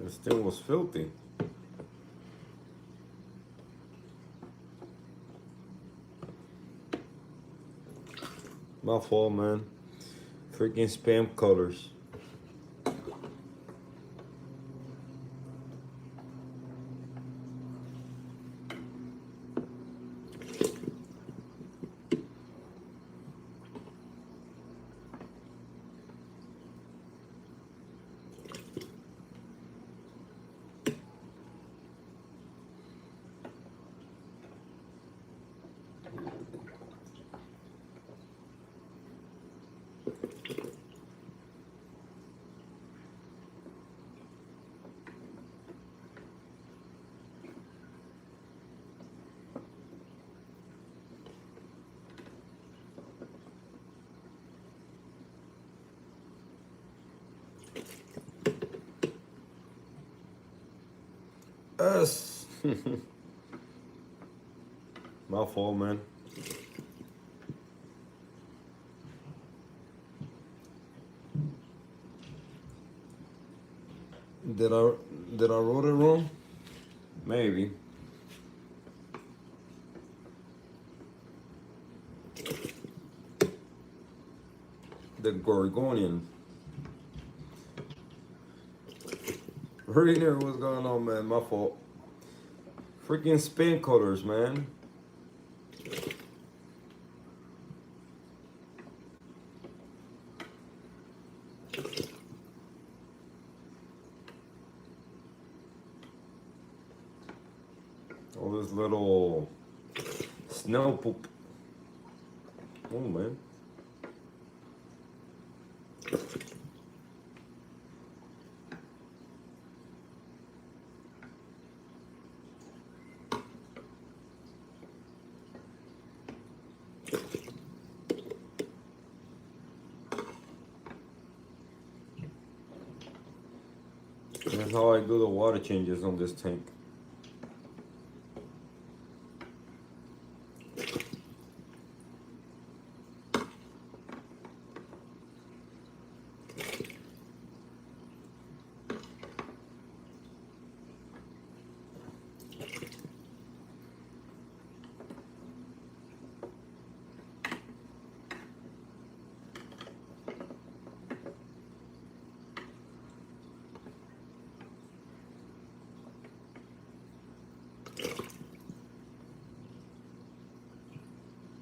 This thing was filthy. My fault, man. Freaking spam colors. Yes. My fault, man. Did I wrote it wrong? Maybe. The gorgonian. Already knew what's going on, man. My fault. Freaking spin colors, man. All this little snow poop. Oh, man. That's how I do the water changes on this tank.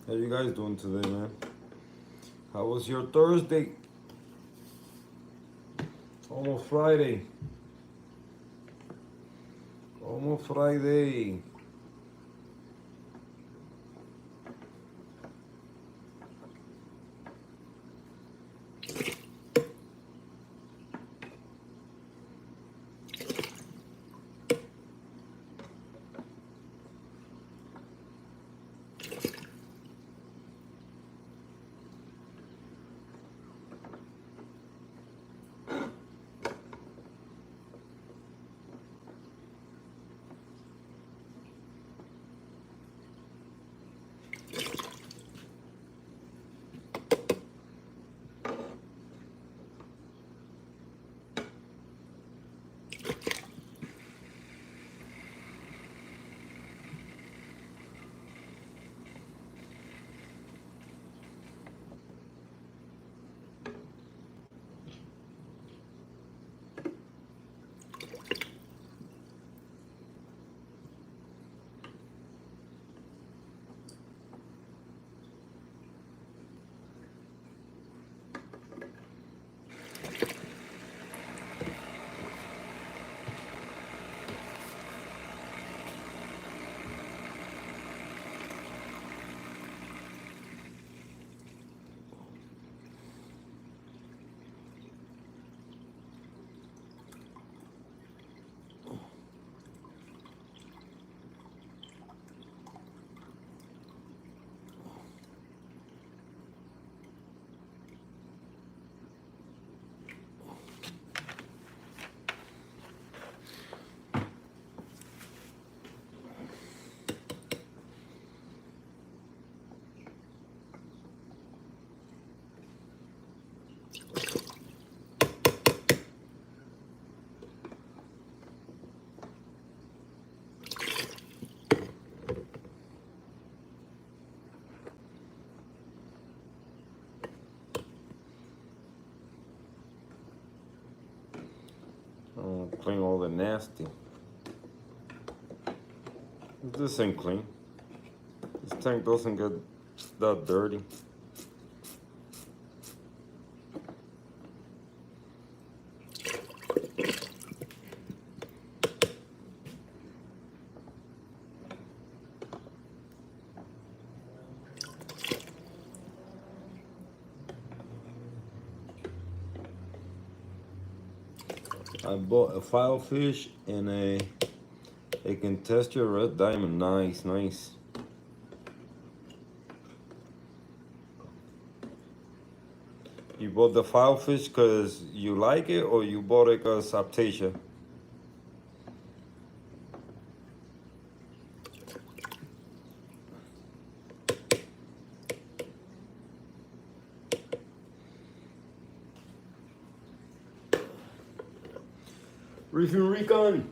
How you guys doing today, man? How was your Thursday? Almost Friday. Almost Friday. clean all the nasty. This ain't clean. This tank doesn't get that dirty. I bought a filefish and a can test your red diamond. Nice, nice. You bought the filefish because you like it, or you bought it because Aptasia? Reef and Recon.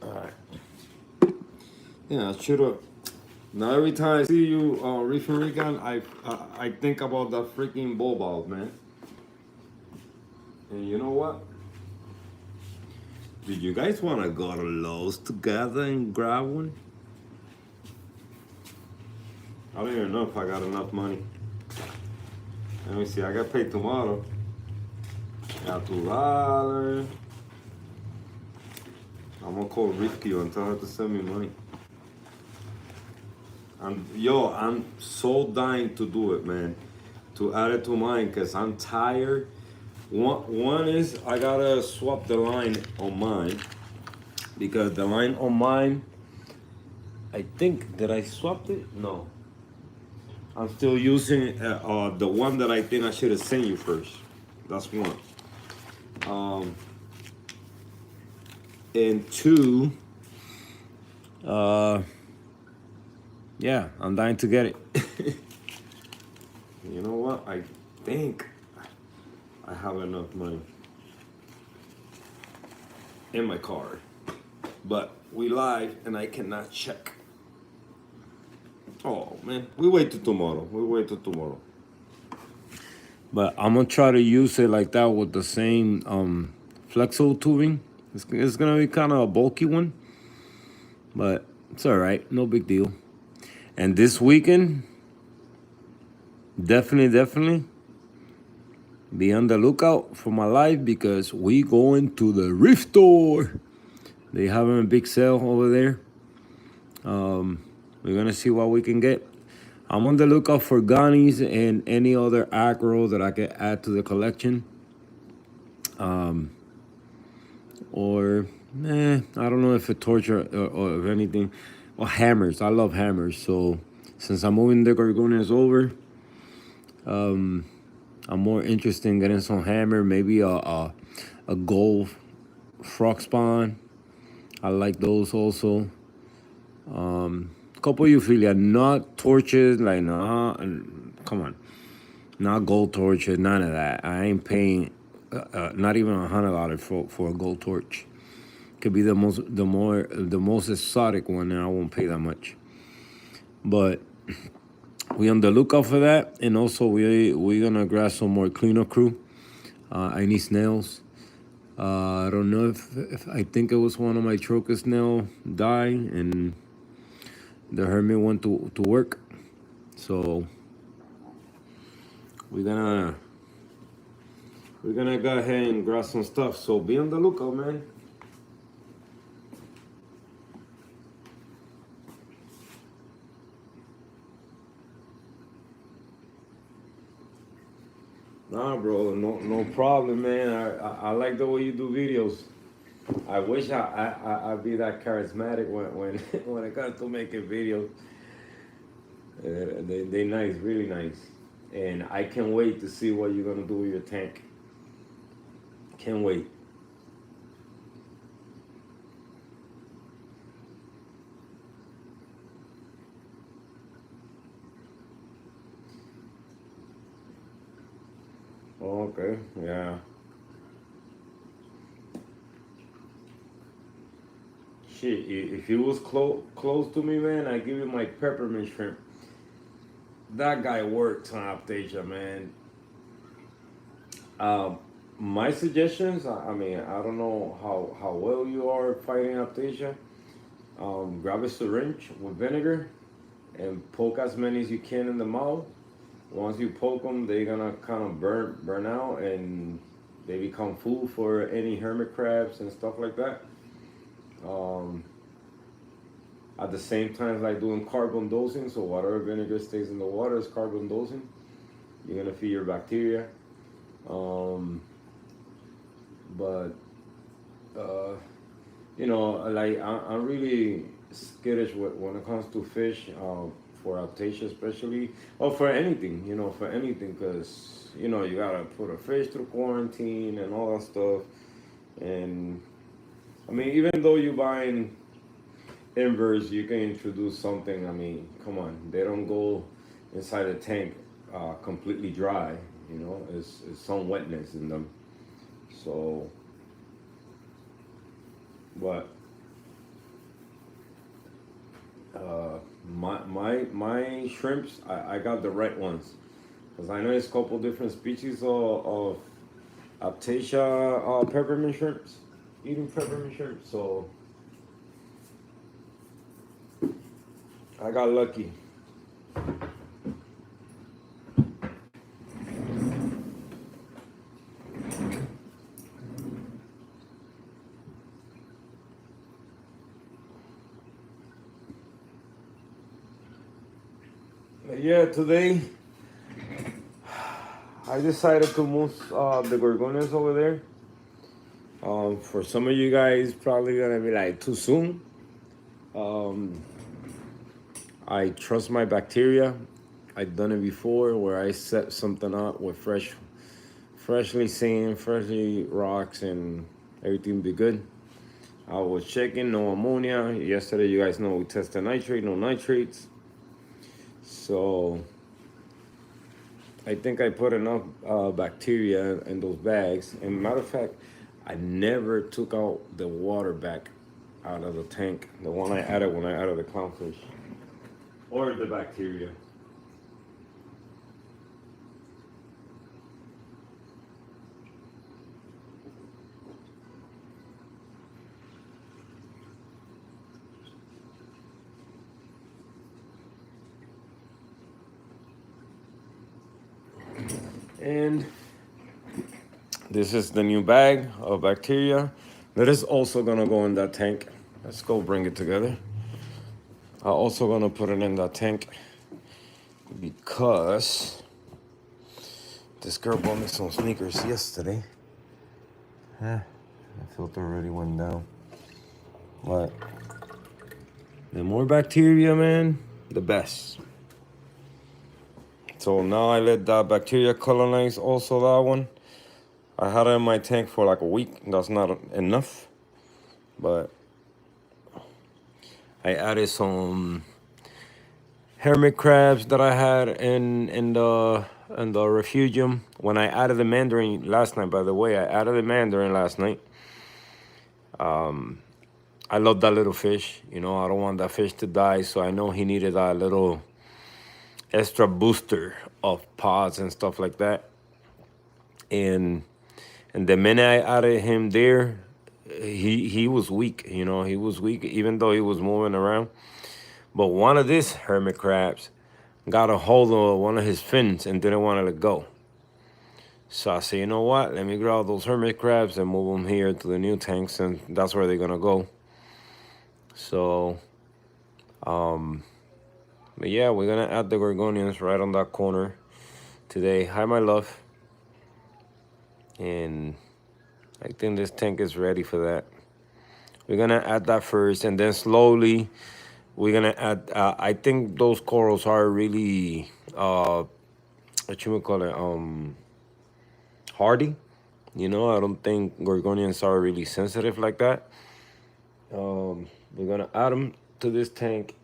Alright. Yeah, I should have. Now every time I see you Reef and Recon, I think about that freaking bull balls, man. And you know what? Did you guys want to go to Lowe's together and grab one? I don't even know if I got enough money. Let me see, I got paid tomorrow. Got $2. I'm gonna call Ricky and tell her to send me money. I'm so dying to do it, man. To add it to mine, cause I'm tired. One is I gotta swap the line on mine, because the line on mine, I think, did I swap it? No. I'm still using the one that I think I should have sent you first. That's one. And two, yeah, I'm dying to get it. You know what? I think I have enough money in my card, but we live and I cannot check. Oh man, we wait till tomorrow. But I'm gonna try to use it like that with the same flexo tubing. It's gonna be kind of a bulky one, but it's all right, no big deal. And this weekend, definitely be on the lookout for my live, because we going to the reef store. They having a big sale over there. We're gonna see what we can get. I'm on the lookout for gunnies and any other acro that I can add to the collection. Or I don't know if a torch or if anything. Or hammers. I love hammers. So since I'm moving the gorgonians over, I'm more interested in getting some hammer. Maybe a gold frog spawn. I like those also. Couple euphilia, not torches, like nah, come on, not gold torches, none of that. I ain't paying not even $100 for a gold torch. Could be the most exotic one, and I won't pay that much. But we on the lookout for that, and also we're gonna grab some more cleanup crew. I need snails. I don't know if I think it was one of my trochus snail died, and the hermit went to work. So we're gonna go ahead and grab some stuff. So be on the lookout, man. Nah, bro, no problem, man. I like the way you do videos. I wish I'd be that charismatic when it comes to making videos. They nice, really nice, and I can't wait to see what you're gonna do with your tank. Can't wait. Okay, yeah. shit, if you was close to me, man, I give you my peppermint shrimp. That guy works on Aptasia, man. Um, my suggestions, I mean, I don't know how well you are fighting Aptasia. Grab a syringe with vinegar and poke as many as you can in the mouth. Once you poke them, they're gonna kind of burn out, and they become food for any hermit crabs and stuff like that. Um, at the same time, like doing carbon dosing, so whatever vinegar stays in the water is carbon dosing. You're gonna feed your bacteria. Um, but uh, you know, like I'm really skittish when it comes to fish, for Aptasia especially, or for anything, you know, for anything, because you know you gotta put a fish through quarantine and all that stuff. And I mean, even though you're buying invers, you can introduce something. I mean, come on, they don't go inside a tank completely dry. You know, it's some wetness in them. So, but my shrimps, I got the right ones, because I know there's a couple different species of Aptasia peppermint shrimps, eating peppermint shrimps. So I got lucky. Yeah, today I decided to move the gorgonians over there. For some of you guys, probably gonna be like too soon. Um, I trust my bacteria. I've done it before where I set something up with freshly sand, freshly rocks, and everything be good. I was checking, no ammonia. Yesterday, you guys know we tested nitrate, no nitrates. So I think I put enough bacteria in those bags. And matter of fact, I never took out the water back out of the tank, the one I added when I added the clownfish, or the bacteria. And this is the new bag of bacteria that is also gonna go in that tank. Let's go bring it together. I'm also gonna put it in that tank because this girl bought me some sneakers yesterday. The filter already went down. But the more bacteria, man, the best. So now I let that bacteria colonize also that one. I had it in my tank for like a week. That's not enough. But I added some hermit crabs that I had in the refugium. When I added the mandarin last night, by the way, I added the mandarin last night. I love that little fish. You know, I don't want that fish to die, so I know he needed that little extra booster of pods and stuff like that. And the minute I added him there, he was weak. You know, he was weak even though he was moving around. But one of these hermit crabs got a hold of one of his fins and didn't want to let go. So I said, you know what? Let me grab those hermit crabs and move them here to the new tanks, and that's where they're gonna go. So, but yeah, we're gonna add the gorgonians right on that corner today. Hi, my love. And I think this tank is ready for that. We're gonna add that first, and then slowly we're gonna add. I think those corals are really what you would call it, hardy. You know, I don't think gorgonians are really sensitive like that. We're gonna add them to this tank,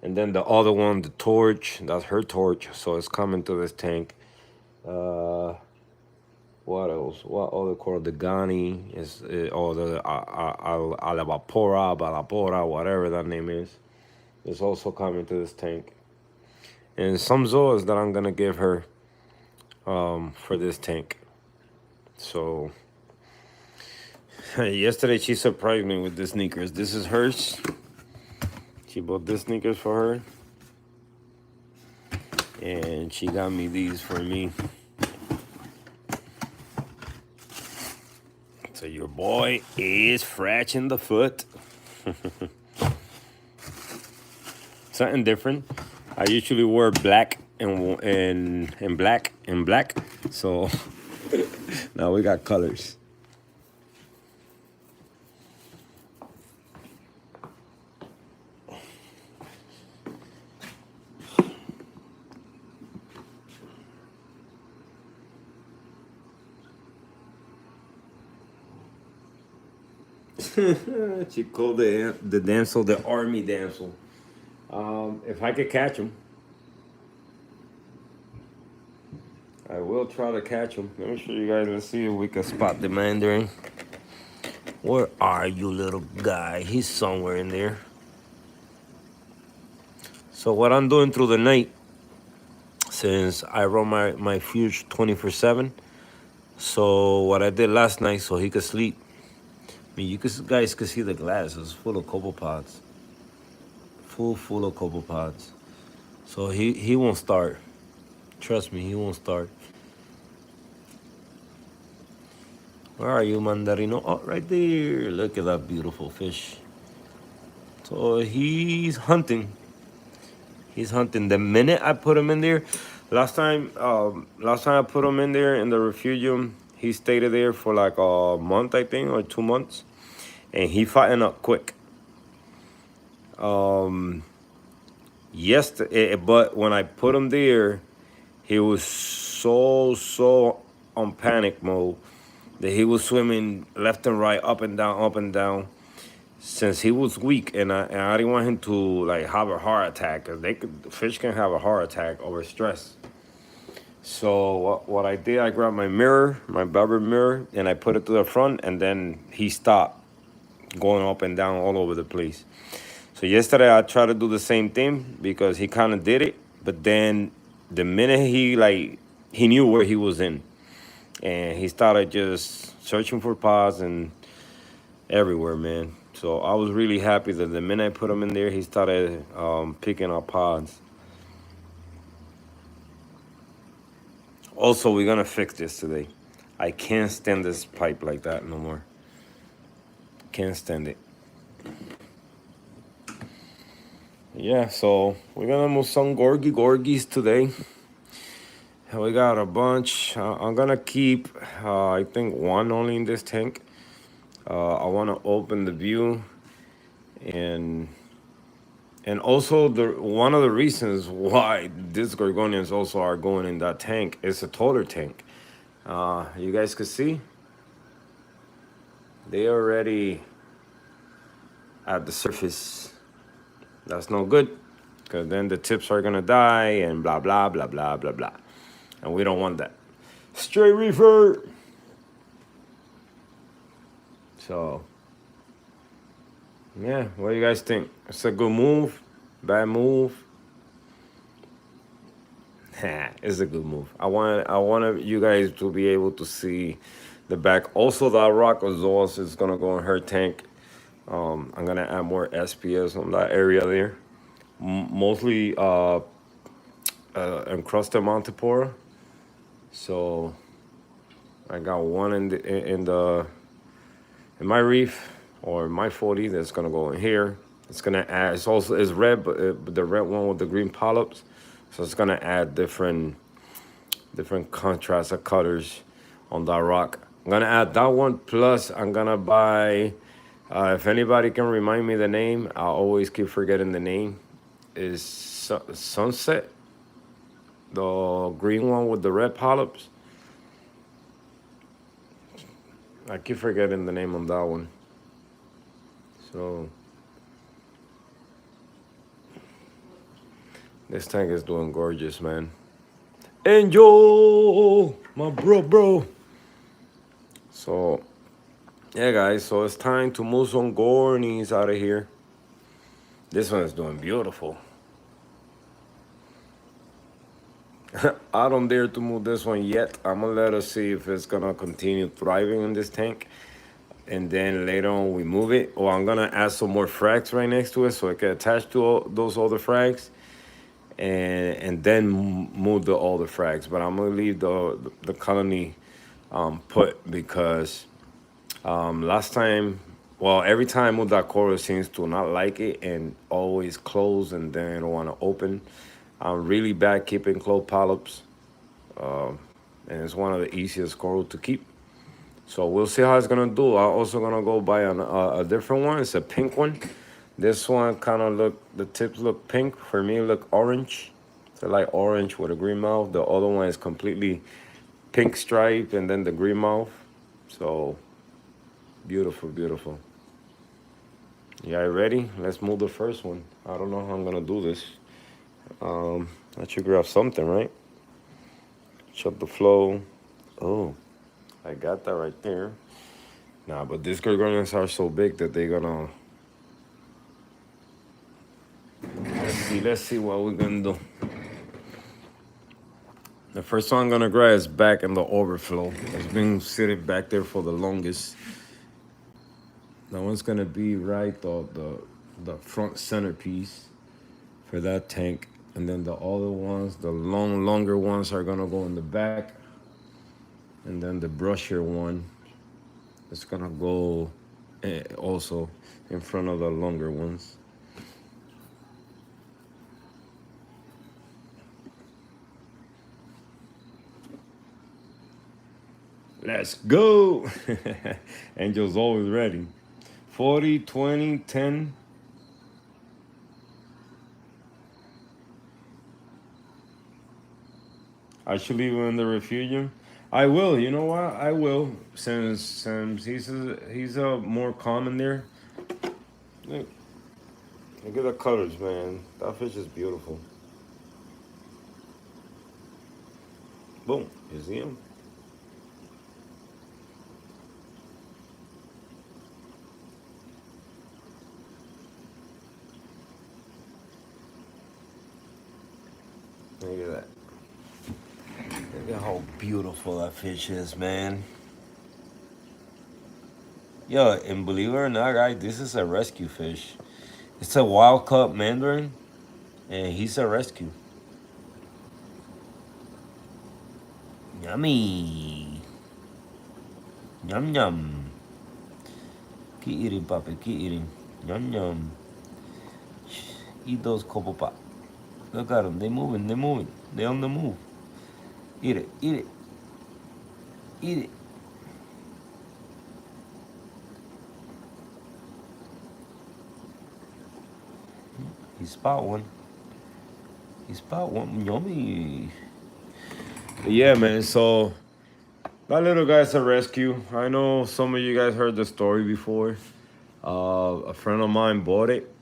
and then the other one, the torch, that's her torch, so it's coming to this tank. What else? What other coral? The Gani is, or the Alabapora, Balapora, whatever that name is also coming to this tank. And some zoas that I'm gonna give her for this tank. So yesterday she surprised me with the sneakers. This is hers. She bought this sneakers for her, and she got me these for me. So your boy is scratching the foot. Something different. I usually wear black and black. So now we got colors. She called the damsel the army damsel. If I could catch him, I will try to catch him. Let me show you guys. Let's see if we can spot the mandarin. Where are you, little guy? He's somewhere in there. So what I'm doing through the night, since I run my fuse 24/7. So what I did last night, so he could sleep. I mean, guys could see the glass. It's full of copepods. Full of copepods. So he won't start. Trust me, he won't start. Where are you, Mandarino? Oh, right there. Look at that beautiful fish. So he's hunting. He's hunting. The minute I put him in there, last time I put him in there in the refugium, he stayed there for like a month, I think, or 2 months, and he fattened up quick. Yesterday, but when I put him there, he was so on panic mode that he was swimming left and right, up and down. Since he was weak, and I didn't want him to like have a heart attack, because fish can have a heart attack over stress. So what I did, I grabbed my mirror, my barber mirror, and I put it to the front, and then he stopped going up and down all over the place. So yesterday I tried to do the same thing because he kind of did it, but then the minute he knew where he was in, and he started just searching for pods and everywhere, man. So I was really happy that the minute I put him in there, he started picking up pods. Also, we're gonna fix this today. I can't stand this pipe like that no more. Can't stand it. Yeah, so we're gonna move some gorgies today. We got a bunch. I'm gonna keep, I think, one only in this tank. I want to open the view, and also one of the reasons why these gorgonians also are going in that tank is a taller tank. You guys can see they already at the surface. That's no good, because then the tips are gonna die and blah blah blah blah blah blah, and we don't want that. Straight reefer. So yeah, what do you guys think? It's a good move, bad move? It's a good move. I want you guys to be able to see the back. Also, that rock of Zoas is gonna go in her tank. I'm gonna add more SPS on that area there. Mostly encrusted Montipora. So I got one in my reef, or my 40 that's gonna go in here. It's gonna add. It's red, but the red one with the green polyps. So it's gonna add different contrasts of colors on that rock. I'm gonna add that one. Plus, I'm gonna buy. If anybody can remind me the name, I always keep forgetting the name. Is Sunset, the green one with the red polyps. I keep forgetting the name on that one. So this tank is doing gorgeous, man. Angel, my bro. So yeah, guys. So it's time to move some gornies out of here. This one is doing beautiful. I don't dare to move this one yet. I'm gonna let us see if it's gonna continue thriving in this tank, and then later on we move it. Or I'm gonna add some more frags right next to it so it can attach to all those other frags, and then move the other frags. But I'm gonna leave the colony put because last time, well, every time I move that coral seems to not like it and always close and then I don't want to open. I'm really bad keeping closed polyps, and it's one of the easiest coral to keep. So we'll see how it's gonna do. I'm also gonna go buy a different one. It's a pink one. This one kind of the tips look pink. For me, look orange. So like orange with a green mouth. The other one is completely pink stripe and then the green mouth. So beautiful, beautiful. Yeah, ready? Let's move the first one. I don't know how I'm gonna do this. I should grab something, right? Shut the flow. Oh, I got that right there. Nah, but these gorgonians are so big that they're gonna. Let's see what we're gonna do. The first one I'm gonna grab is back in the overflow. It's been sitting back there for the longest. That one's gonna be right the front centerpiece for that tank, and then the other ones, the longer ones, are gonna go in the back, and then the brushier one is gonna go also in front of the longer ones. Let's go. Angel's always ready. 40, 20, 10. I should leave him in the refugium. I will. You know what? I will. Since he's more common there. Look, look at the colors, man. That fish is beautiful. Boom. You see him? Look at that. Look at how beautiful that fish is, man. Yo, and believe it or not, guys, this is a rescue fish. It's a wild caught mandarin, and he's a rescue. Yummy. Yum yum. Keep eating, puppy. Keep eating. Yum yum. Eat those copo pop. Look at them. They moving. They moving. They on the move. Eat it. Eat it. Eat it. He spot one. He spot one. Yummy. Yeah, man. So that little guy's a rescue. I know some of you guys heard the story before. A friend of mine bought it,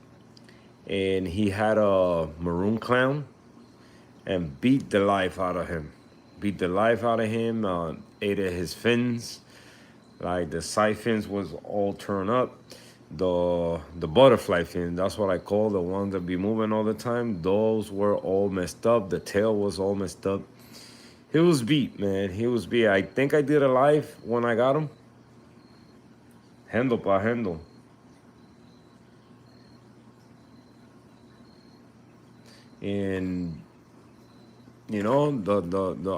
and he had a maroon clown and beat the life out of him. Beat the life out of him. Ate at his fins. Like the side fins was all turned up. The butterfly fin, that's what I call the ones that be moving all the time. Those were all messed up. The tail was all messed up. He was beat, man. He was beat. I think I did a live when I got him. Handle by handle. And you know,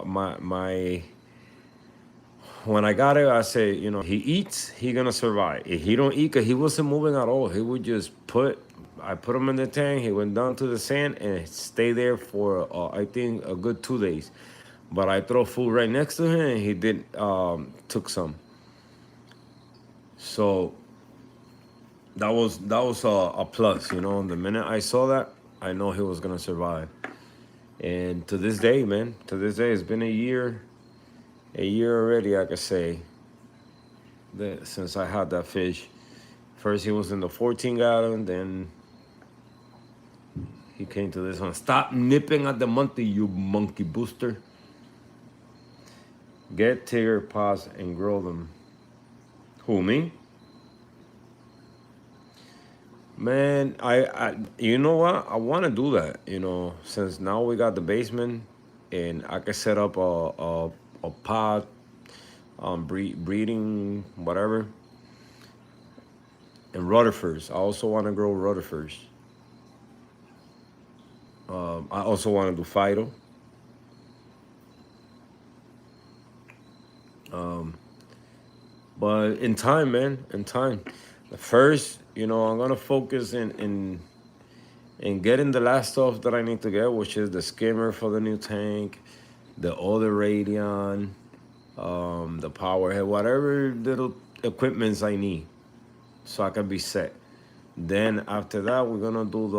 my when I got it, I say, you know, he eats, he gonna survive. If he don't eat, cause he wasn't moving at all. He would just I put him in the tank. He went down to the sand and stay there for I think a good 2 days. But I throw food right next to him, and he did took some. So that was a plus, you know. The minute I saw that, I know he was gonna survive. And to this day, man, to this day, it's been a year already, I could say, that since I had that fish. First, he was in the 14 gallon, then he came to this one. Stop nipping at the monkey, you monkey booster. Get tiger paws and grow them. Who, me? Man, you know what? I want to do that. Since now we got the basement, and I can set up a pod, breeding whatever, and Rutherfords. I also want to grow Rutherfords. I also want to do Fido. But in time, man, in time. First, I'm gonna focus in getting the last stuff that I need to get, which is the skimmer for the new tank, the other radion, the power head, whatever little equipments I need, so I can be set. Then after that, we're gonna do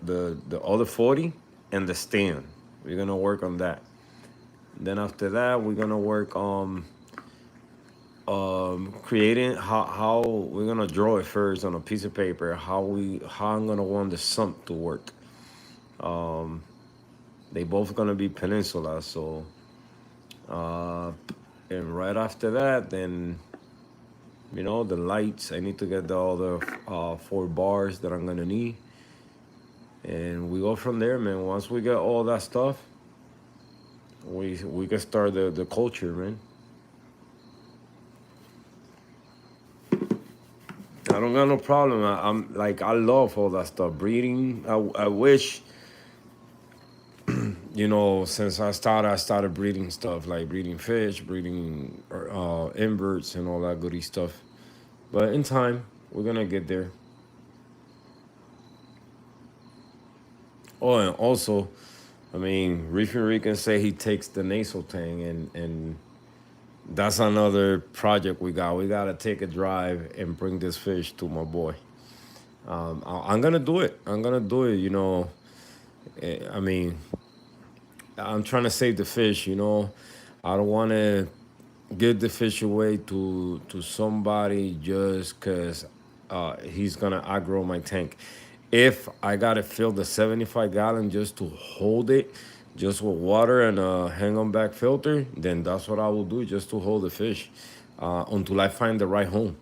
the other 40 and the stand. We're gonna work on that. Then after that, we're gonna work on creating how we're gonna draw it first on a piece of paper. How I'm gonna want the sump to work. They both gonna be peninsula, so and right after that, then the lights. I need to get all the 4 bars that I'm gonna need, and we go from there, man. Once we get all that stuff, we can start the culture, man. I don't got no problem. I'm like, I love all that stuff. Breeding. I wish, since I started breeding stuff like breeding fish, breeding inverts, and all that goody stuff. But in time, we're gonna get there. Oh, and also, I mean, Reef and Rican say he takes the nasal tang, and that's another project we got. We gotta take a drive and bring this fish to my boy. I'm gonna do it. I'm gonna do it. I mean, I'm trying to save the fish. I don't want to give the fish away to somebody just because he's gonna aggro my tank. If I gotta fill the 75-gallon just to hold it, just with water and a hang on back filter, then that's what I will do, just to hold the fish until I find the right home.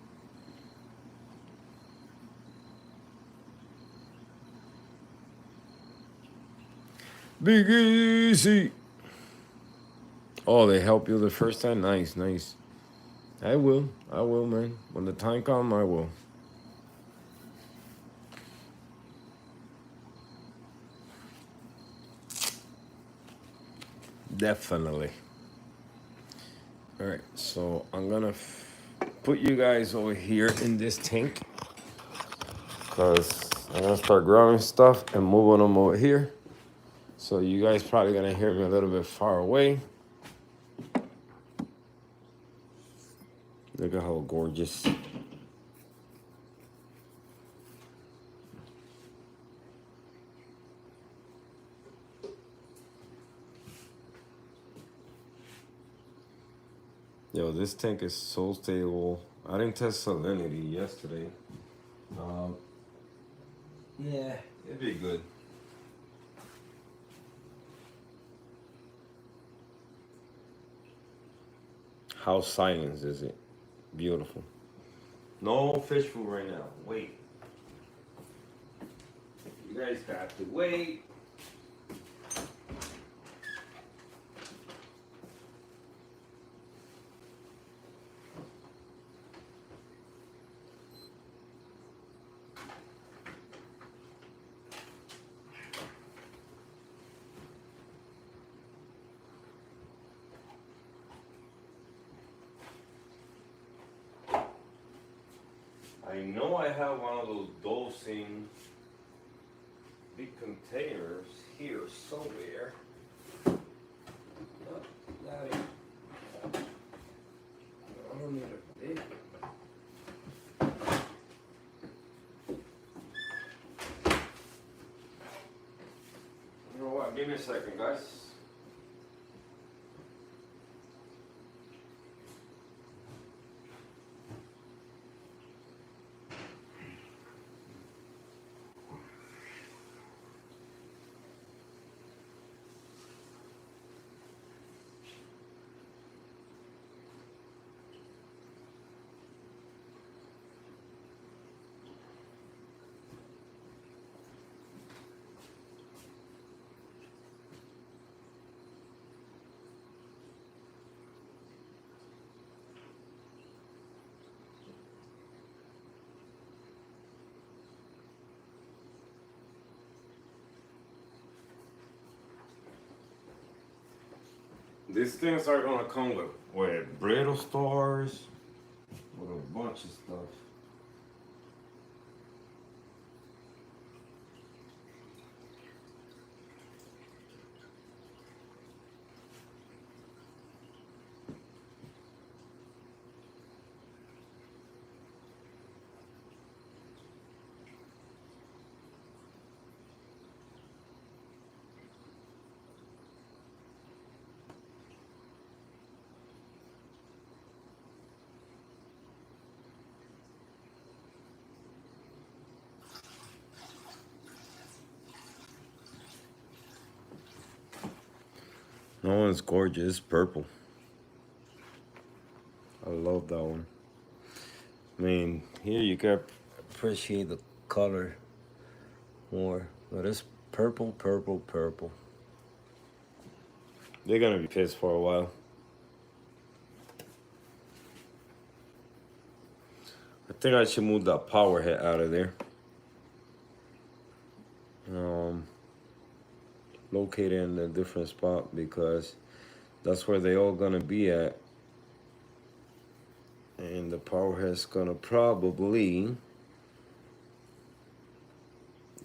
Big easy. Oh, they help you the first time? Nice, nice. I will, man. When the time comes, I will. Definitely. All right, so I'm gonna put you guys over here in this tank because I'm gonna start growing stuff and moving them over here. So you guys probably gonna hear me a little bit far away. Look at how gorgeous. Yo, this tank is so stable. I didn't test salinity yesterday. Um, yeah, it'd be good. How silence is it? Beautiful. No fish food right now. Wait. You guys got to wait. I know I have one of those dosing big containers here somewhere. I don't need a big. You know what? Give me a second, guys. These things are gonna come with brittle stars, with a bunch of stuff. No one's gorgeous. It's purple. I love that one. I mean, here you can appreciate the color more, but it's purple, purple, purple. They're gonna be pissed for a while. I think I should move that power head out of there. Locate it in a different spot because that's where they all gonna be at. And the power head's gonna probably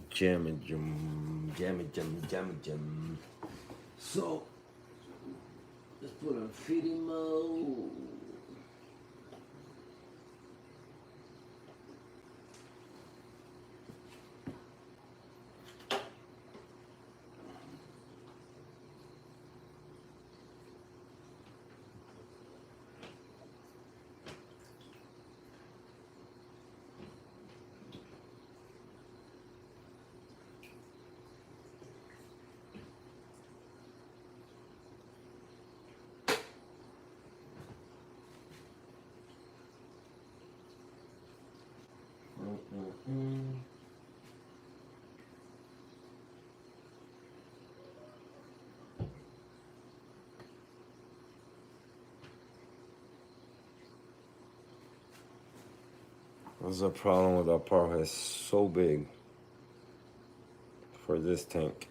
jam it, jam it, jam it. So let's put on feeding mode. What's the problem with that power head? It's so big for this tank.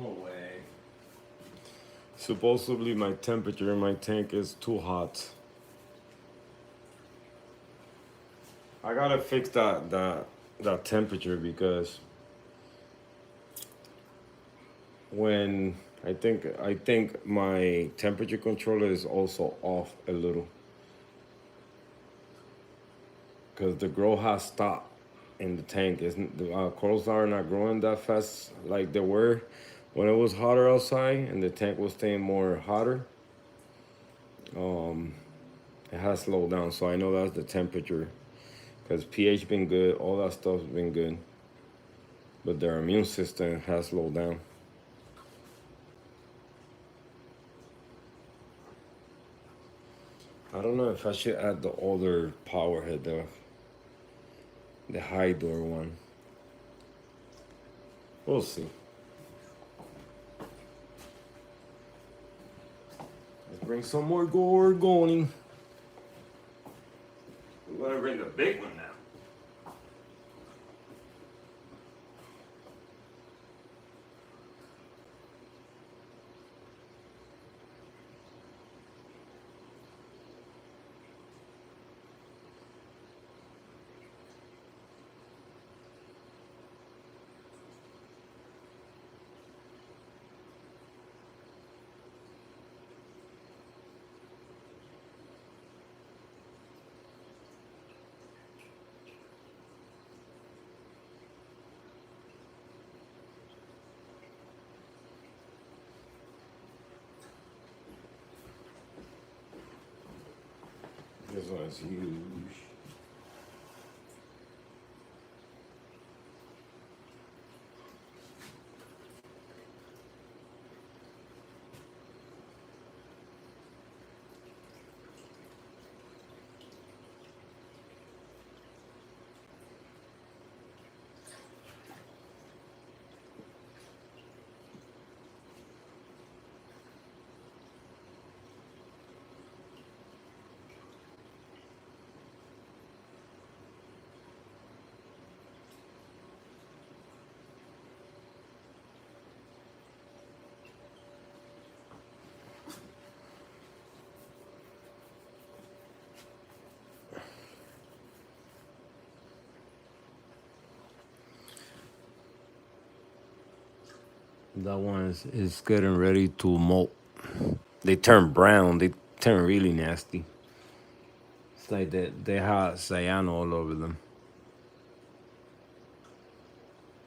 No way. Supposedly my temperature in my tank is too hot. I gotta fix that temperature because when I think my temperature controller is also off a little because the growth has stopped in the tank. Isn't the corals are not growing that fast like they were when it was hotter outside and the tank was staying more hotter. It has slowed down, so I know that's the temperature because pH been good, all that stuff's been good, but their immune system has slowed down. I don't know if I should add the older power head, the high door one. We'll see. Let's bring some more gorgonian. We're gonna bring the big one now. This one's huge. That one is getting ready to molt. They turn brown. They turn really nasty. It's like they have cyan all over them.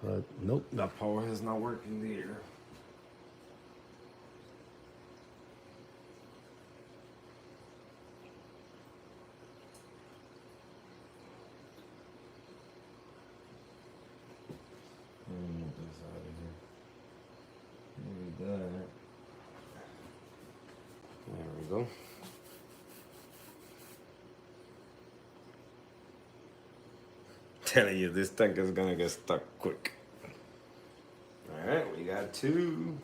But nope, that power is not working there. Move this out of here. Maybe that. There we go. Telling you, this tank is gonna get stuck quick. All right, we got two.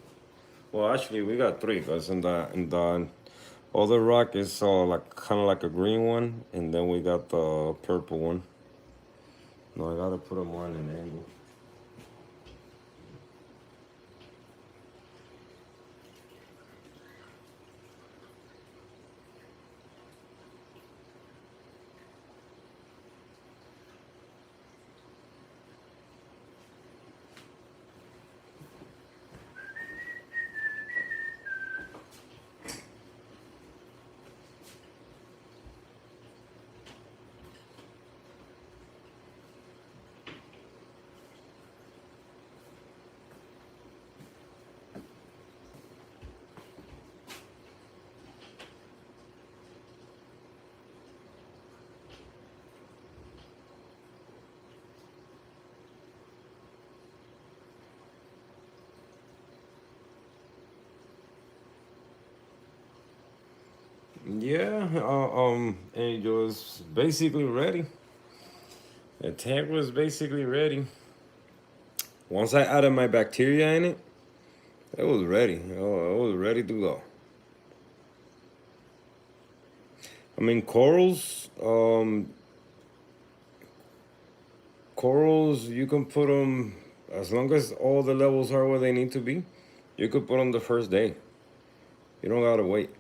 Well, actually, we got three, cause in the other rock is like kind of like a green one, and then we got the purple one. No, I gotta put them on an angle. Yeah, and it was basically ready. The tank was basically ready. Once I added my bacteria in it, it was ready. Oh, it was ready to go. I mean, corals, you can put them as long as all the levels are where they need to be. You could put them the first day. You don't gotta wait.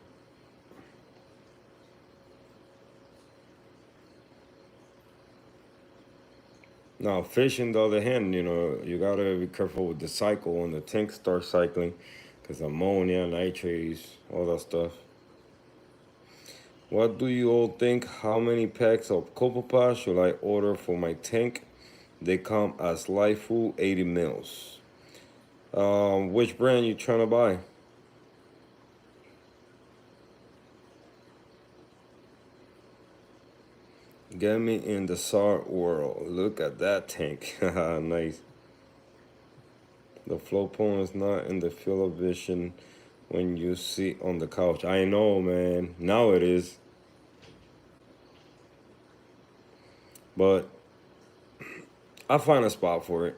Now, fish, on the other hand, you gotta be careful with the cycle when the tank starts cycling, because ammonia, nitrates, all that stuff. What do you all think? How many packs of Copopod should I order for my tank? They come as live food, 80 mils. Which brand you trying to buy? Get me in the SAR world. Look at that tank. Nice. The flow point is not in the field of vision when you sit on the couch. I know, man. Now it is. But I'll find a spot for it.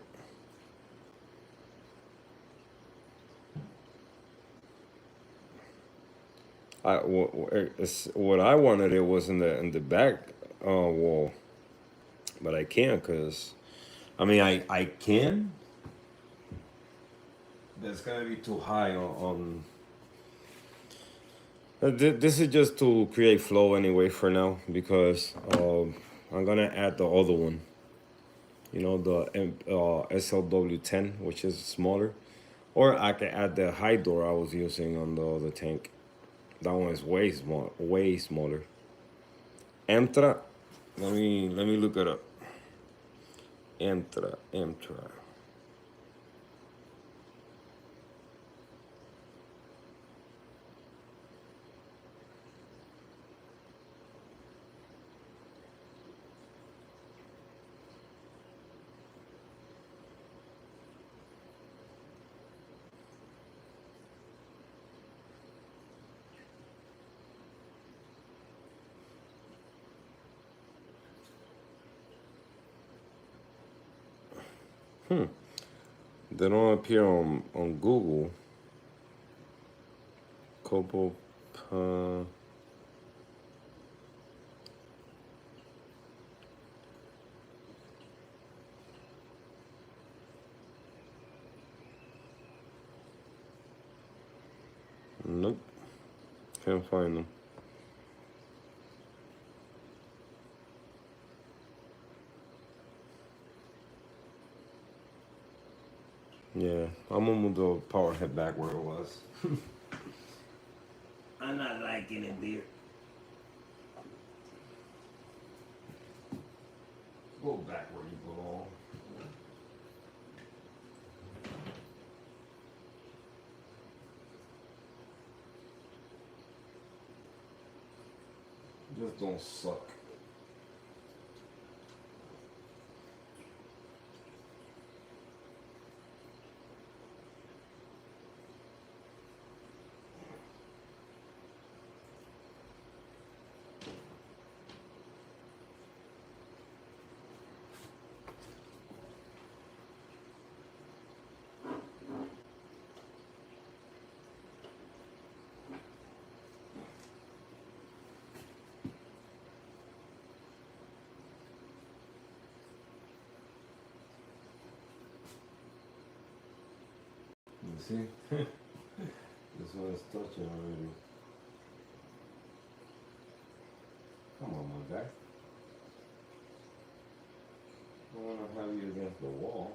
What I wanted it was in the back wall, but I can't because I mean I can. That's gonna be too high this is just to create flow anyway for now because I'm gonna add the other one. The SLW10, which is smaller, or I can add the high door I was using on the other tank. That one is way small, way smaller. Emtra, let me look it up. Emtra. They don't appear on Google. Copo. Nope. Can't find them. Yeah, I'm gonna move the power head back where it was. I'm not liking it, dear. Go back where you belong. Just don't suck. You see? This one is touching already. Come on, my guy. I want to have you against the wall.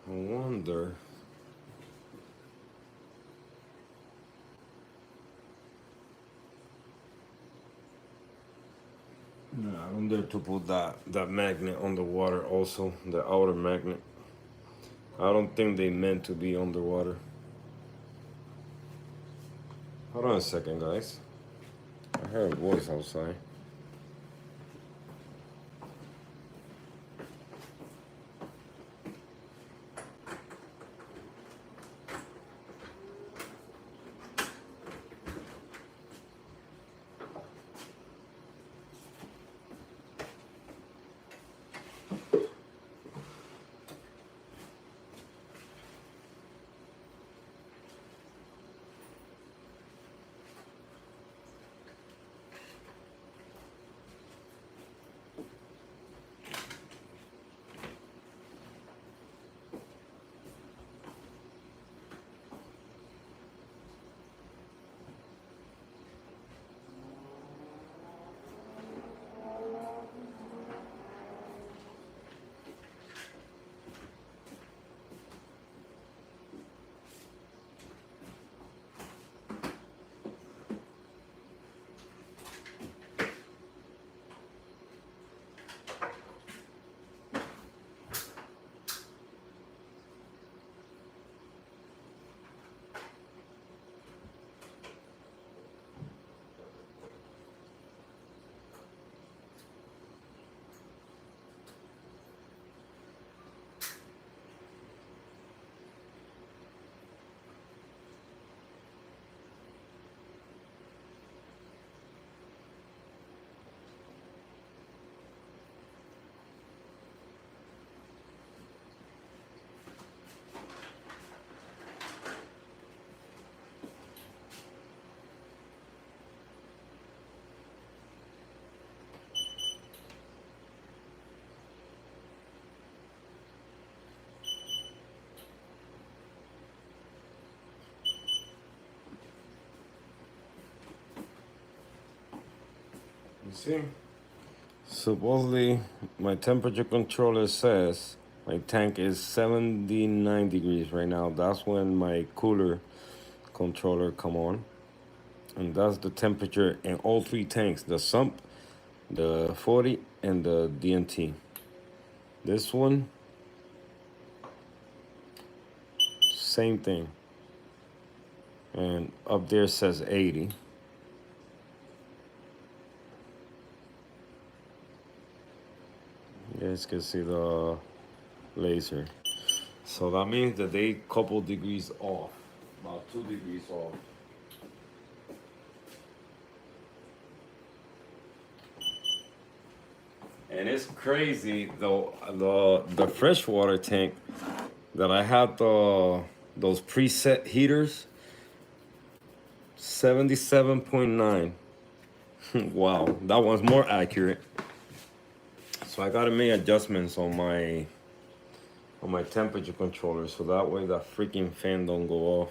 I wonder. No, I wonder to put that magnet on the water also, the outer magnet. I don't think they meant to be underwater. Hold on a second, guys. I heard a voice outside. See? Supposedly, my temperature controller says my tank is 79 degrees right now. That's when my cooler controller come on. And that's the temperature in all three tanks, the sump, the 40, and the DNT. This one, same thing. And up there says 80. You guys can see the laser. So that means that they couple degrees off, about 2 degrees off. And it's crazy though, the freshwater tank that I had those preset heaters, 77.9. Wow, that one's more accurate. So I gotta make adjustments on my temperature controller so that way that freaking fan don't go off.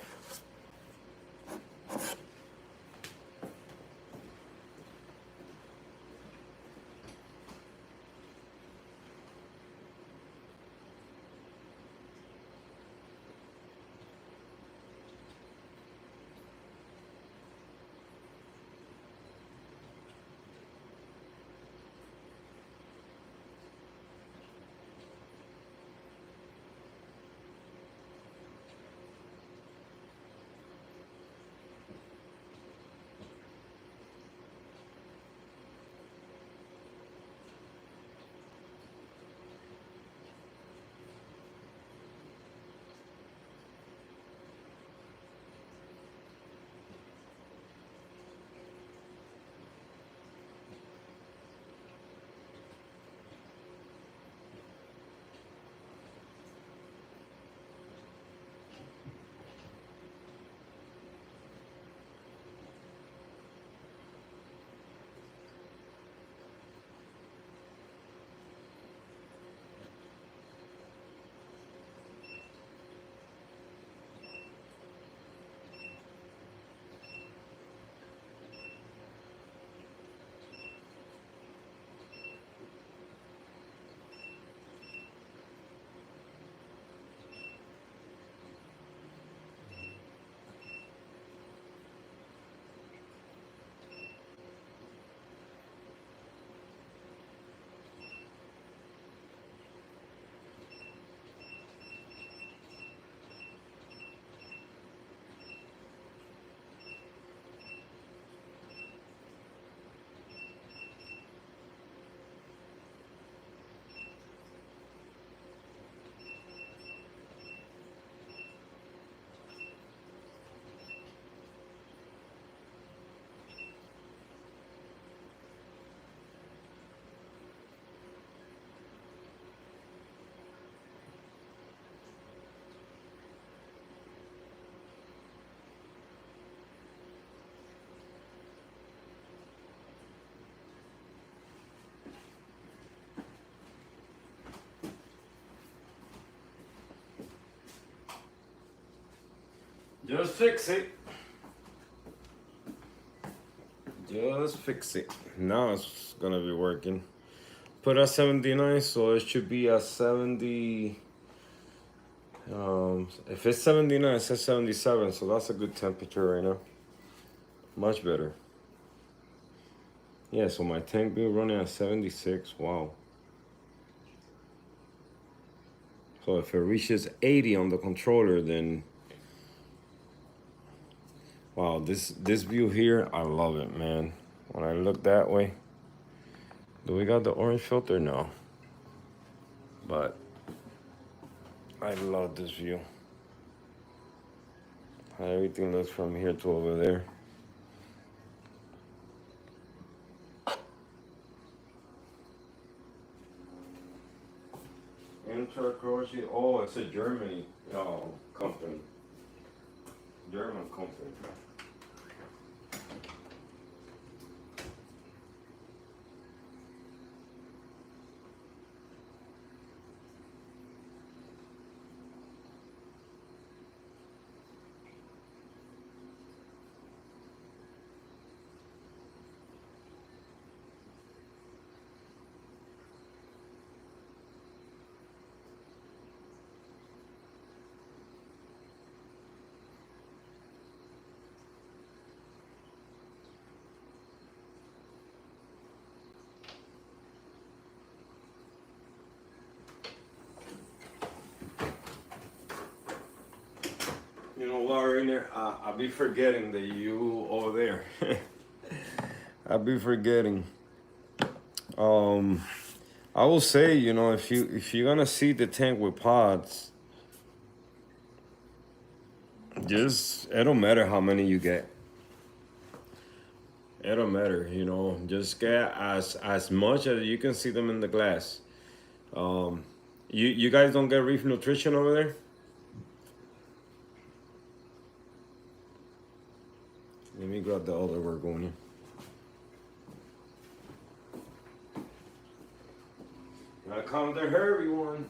Just fix it. Just fix it. Now it's gonna be working. Put at 79, so it should be at 70. If it's 79, it says 77, so that's a good temperature right now. Much better. Yeah, so my tank been running at 76. Wow. So if it reaches 80 on the controller, then wow, this view here, I love it, man. When I look that way, do we got the orange filter? No. But I love this view. How everything looks from here to over there. Intra-crochet. Oh, it's a Germany company. German company. You know what, Rainer? I'll be forgetting that you over there. I'll be forgetting. Um, I will say, you know, if you're gonna seed the tank with pods, just it don't matter how many you get. It don't matter, you know. Just get as much as you can see them in the glass. Um, you guys don't get reef nutrition over there? Let me grab the other gorgonian. Now come the hairy one.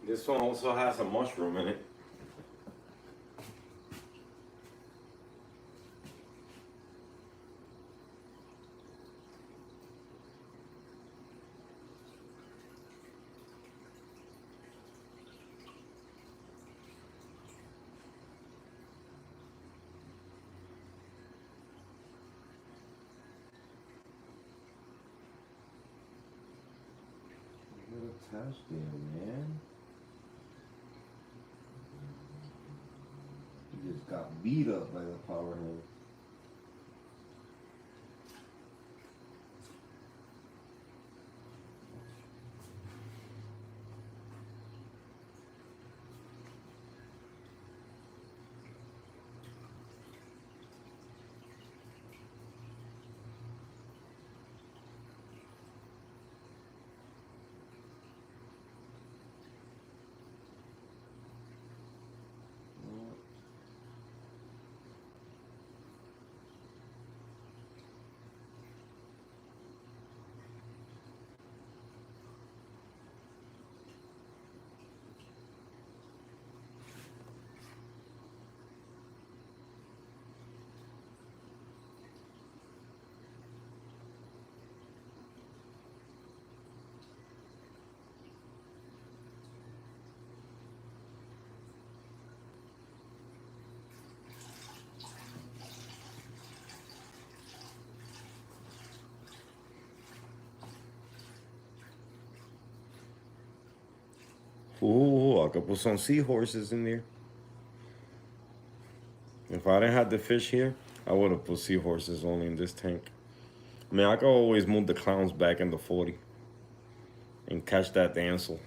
This one also has a mushroom in it. Little touchdown, man. He just got beat up by the power hose. Ooh, I could put some seahorses in there. If I didn't have the fish here, I would have put seahorses only in this tank. I mean, I could always move the clowns back in the 40 and catch that dancel.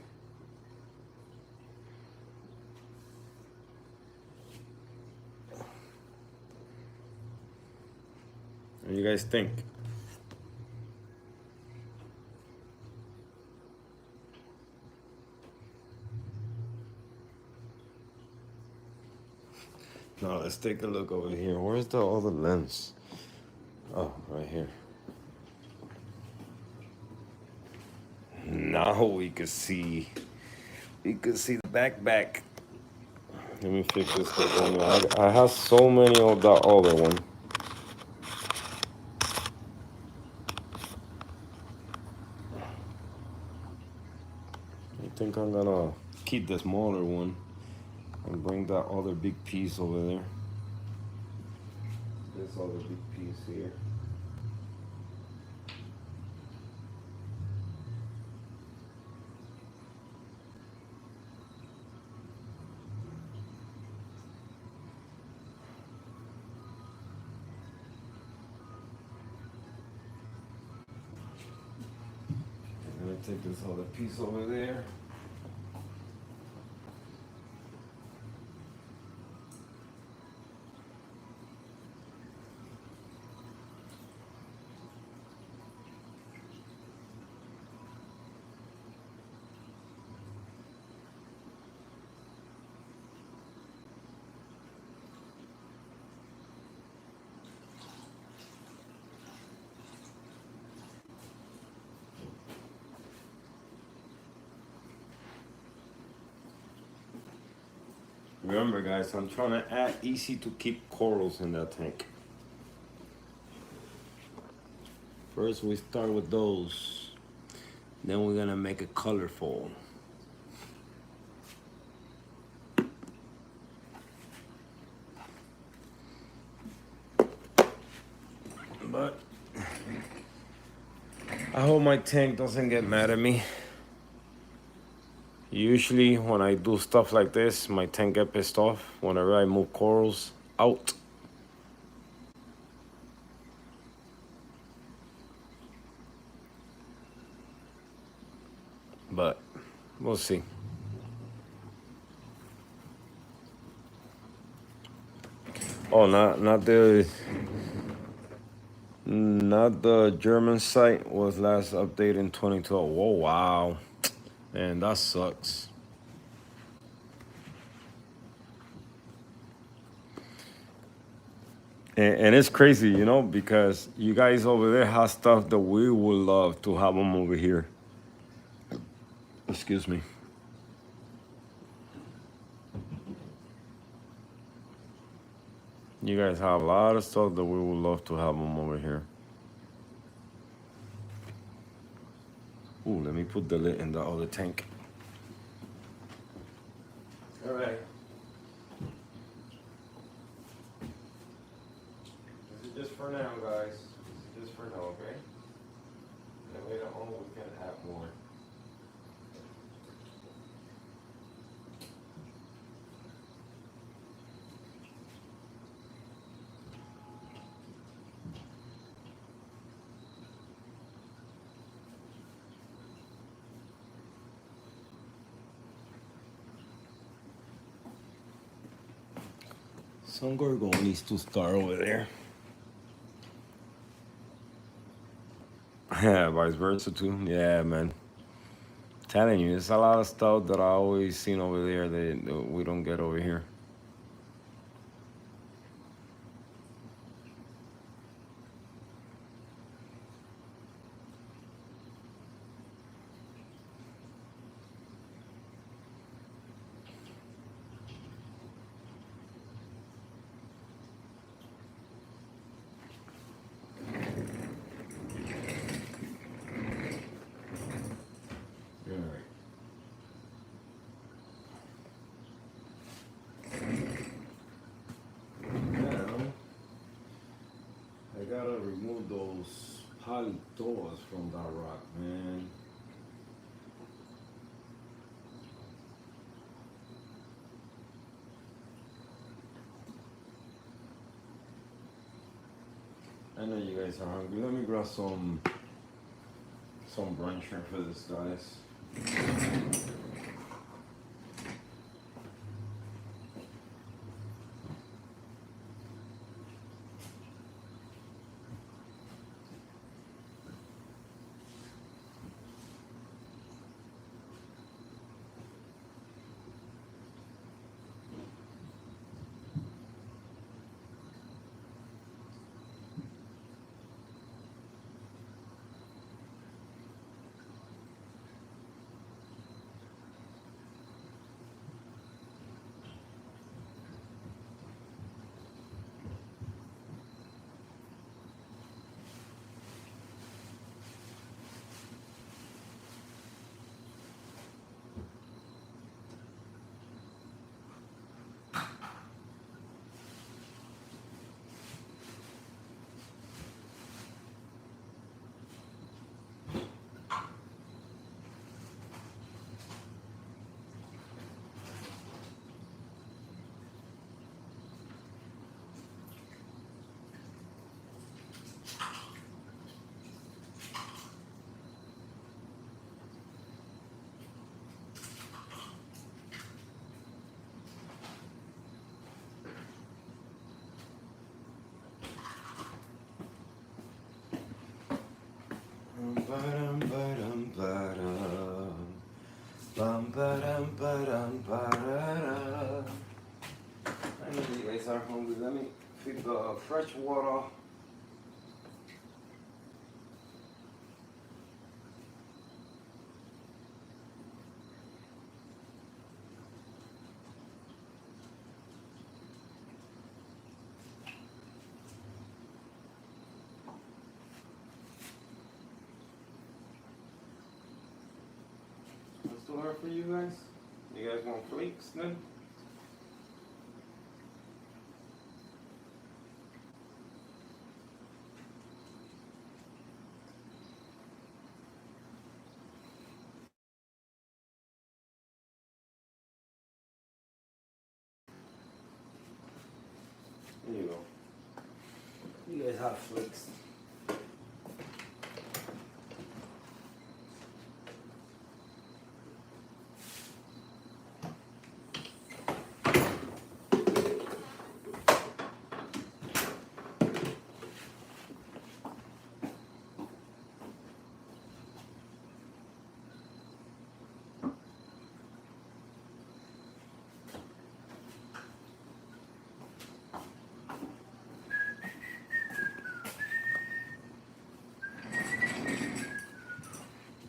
What do you guys think? Now let's take a look over here. Where's the other lens? Oh, right here. Now we can see. We can see the back. Let me fix this one. I have so many of the other one. I think I'm gonna keep the smaller one and bring that other big piece over there. This other big piece here. I'm gonna take this other piece over there. Remember, guys, I'm trying to add easy to keep corals in that tank. First, we start with those. Then we're gonna make it colorful. But I hope my tank doesn't get mad at me. Usually when I do stuff like this, my tank get pissed off whenever I move corals out. But we'll see. Oh, not the German site was last updated in 2012. Whoa, wow, man, that sucks. And it's crazy, you know, because you guys over there have stuff that we would love to have them over here. Excuse me. You guys have a lot of stuff that we would love to have them over here. Ooh, let me put the lid in the other tank. All right. This is just for now, guys. This is just for now, okay? And later on, we can add more. Some gorgonians to start over there. Yeah, vice versa too. Yeah, man. Telling you, there's a lot of stuff that I always seen over there that we don't get over here. I gotta remove those polytoas from that rock, man. I know you guys are hungry. Let me grab some brine shrimp for this, guys. I know you guys are hungry. Let me feed the fresh water. more for you guys? You guys want flakes then? There you go. You guys have flakes.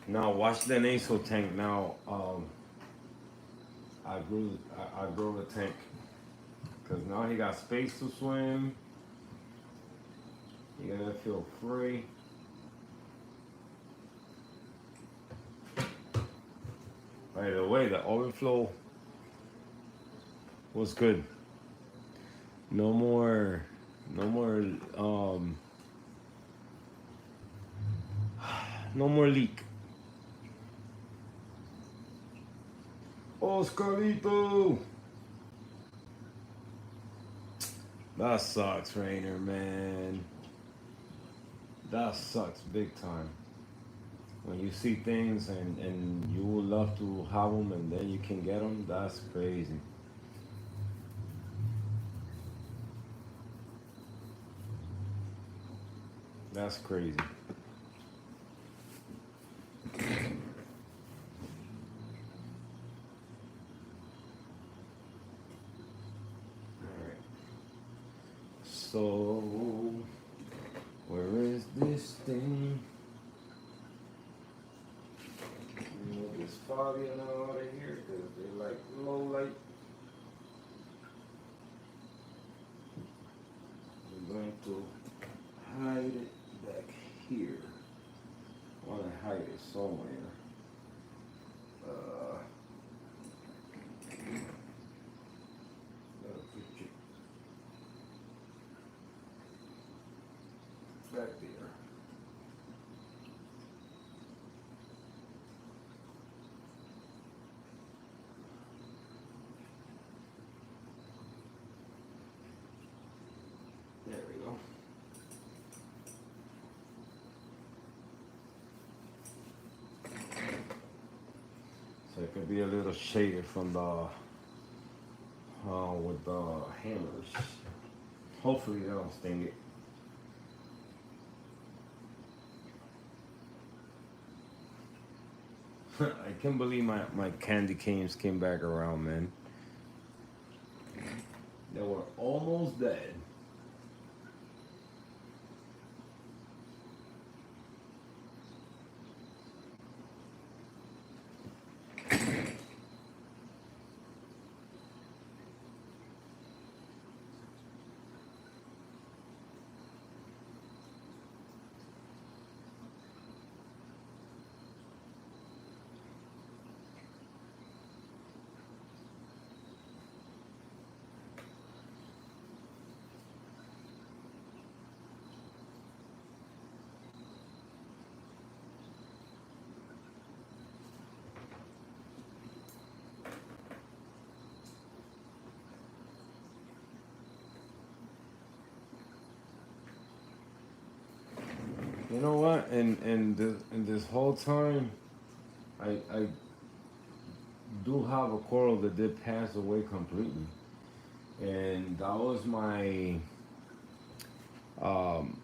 Now watch the nasal tank. Now I grew the tank because now he got space to swim. You gotta feel free. By the way, the overflow was good. No more, no more, no more leak. Oscarito! That sucks, Rainer, man. That sucks big time. When you see things and you would love to have them and then you can get them, that's crazy. That's crazy. Alright. So, where is this thing? Move this Fabian out of here because they like low light. I'm going to hide it back here. I want to hide it somewhere. Gotta put it back there. There we go. So it could be a little shaded from the with the hammers. Hopefully they don't sting it. I can't believe my candy canes came back around, man. They were almost dead. You know what? In this whole time, I do have a coral that did pass away completely, and that was my. Um,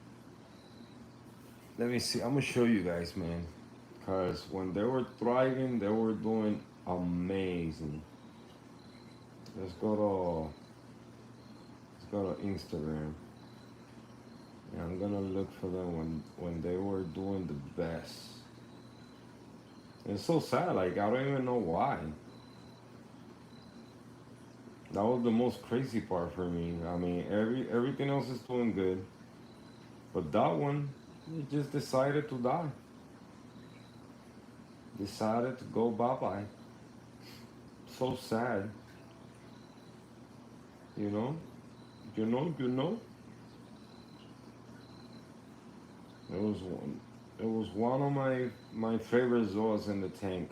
Let me see. I'm gonna show you guys, man, because when they were thriving, they were doing amazing. Let's go to Instagram. And I'm gonna look for them when they were doing the best. It's so sad. Like I don't even know why. That was the most crazy part for me. I mean, everything else is doing good, but that one, it just decided to die. Decided to go bye bye. so sad. You know, you know. It was one. It was one of my favorite zoas in the tank.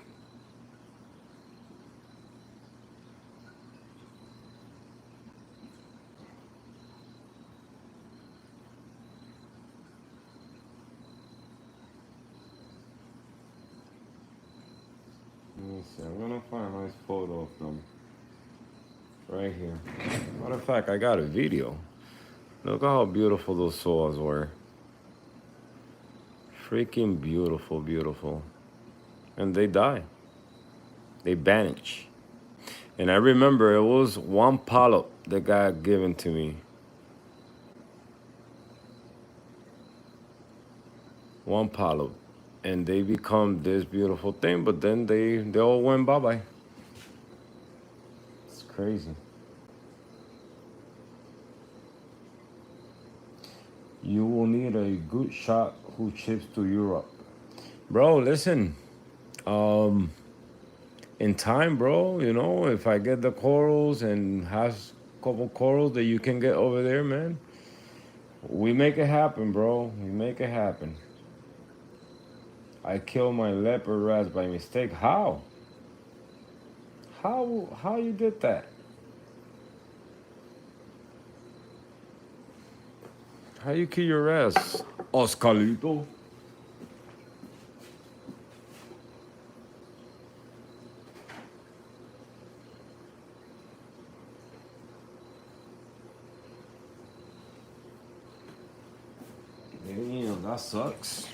Let me see. I'm gonna find a nice photo of them right here. Matter of fact, I got a video. Look how beautiful those zoas were. Freaking beautiful, beautiful. And they die. They vanish. And I remember it was one polyp that got given to me. One polyp. And they become this beautiful thing, but then they all went bye-bye. It's crazy. You will need a good shot who ships to Europe. Bro, listen. Um, in time, bro, you know, if I get the corals and has a couple corals that you can get over there, man, we make it happen, bro. We make it happen. I killed my leopard rats by mistake. How? How you did that? How you kill your rats, Oscarito? Damn, that sucks.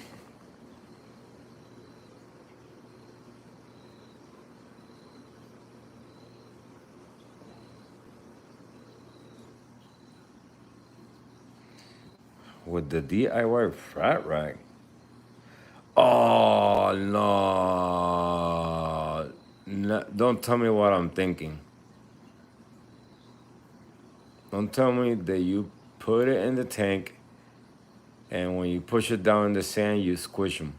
With the DIY frat rack. Oh no. No, don't tell me what I'm thinking. Don't tell me that you put it in the tank and when you push it down in the sand, you squish them.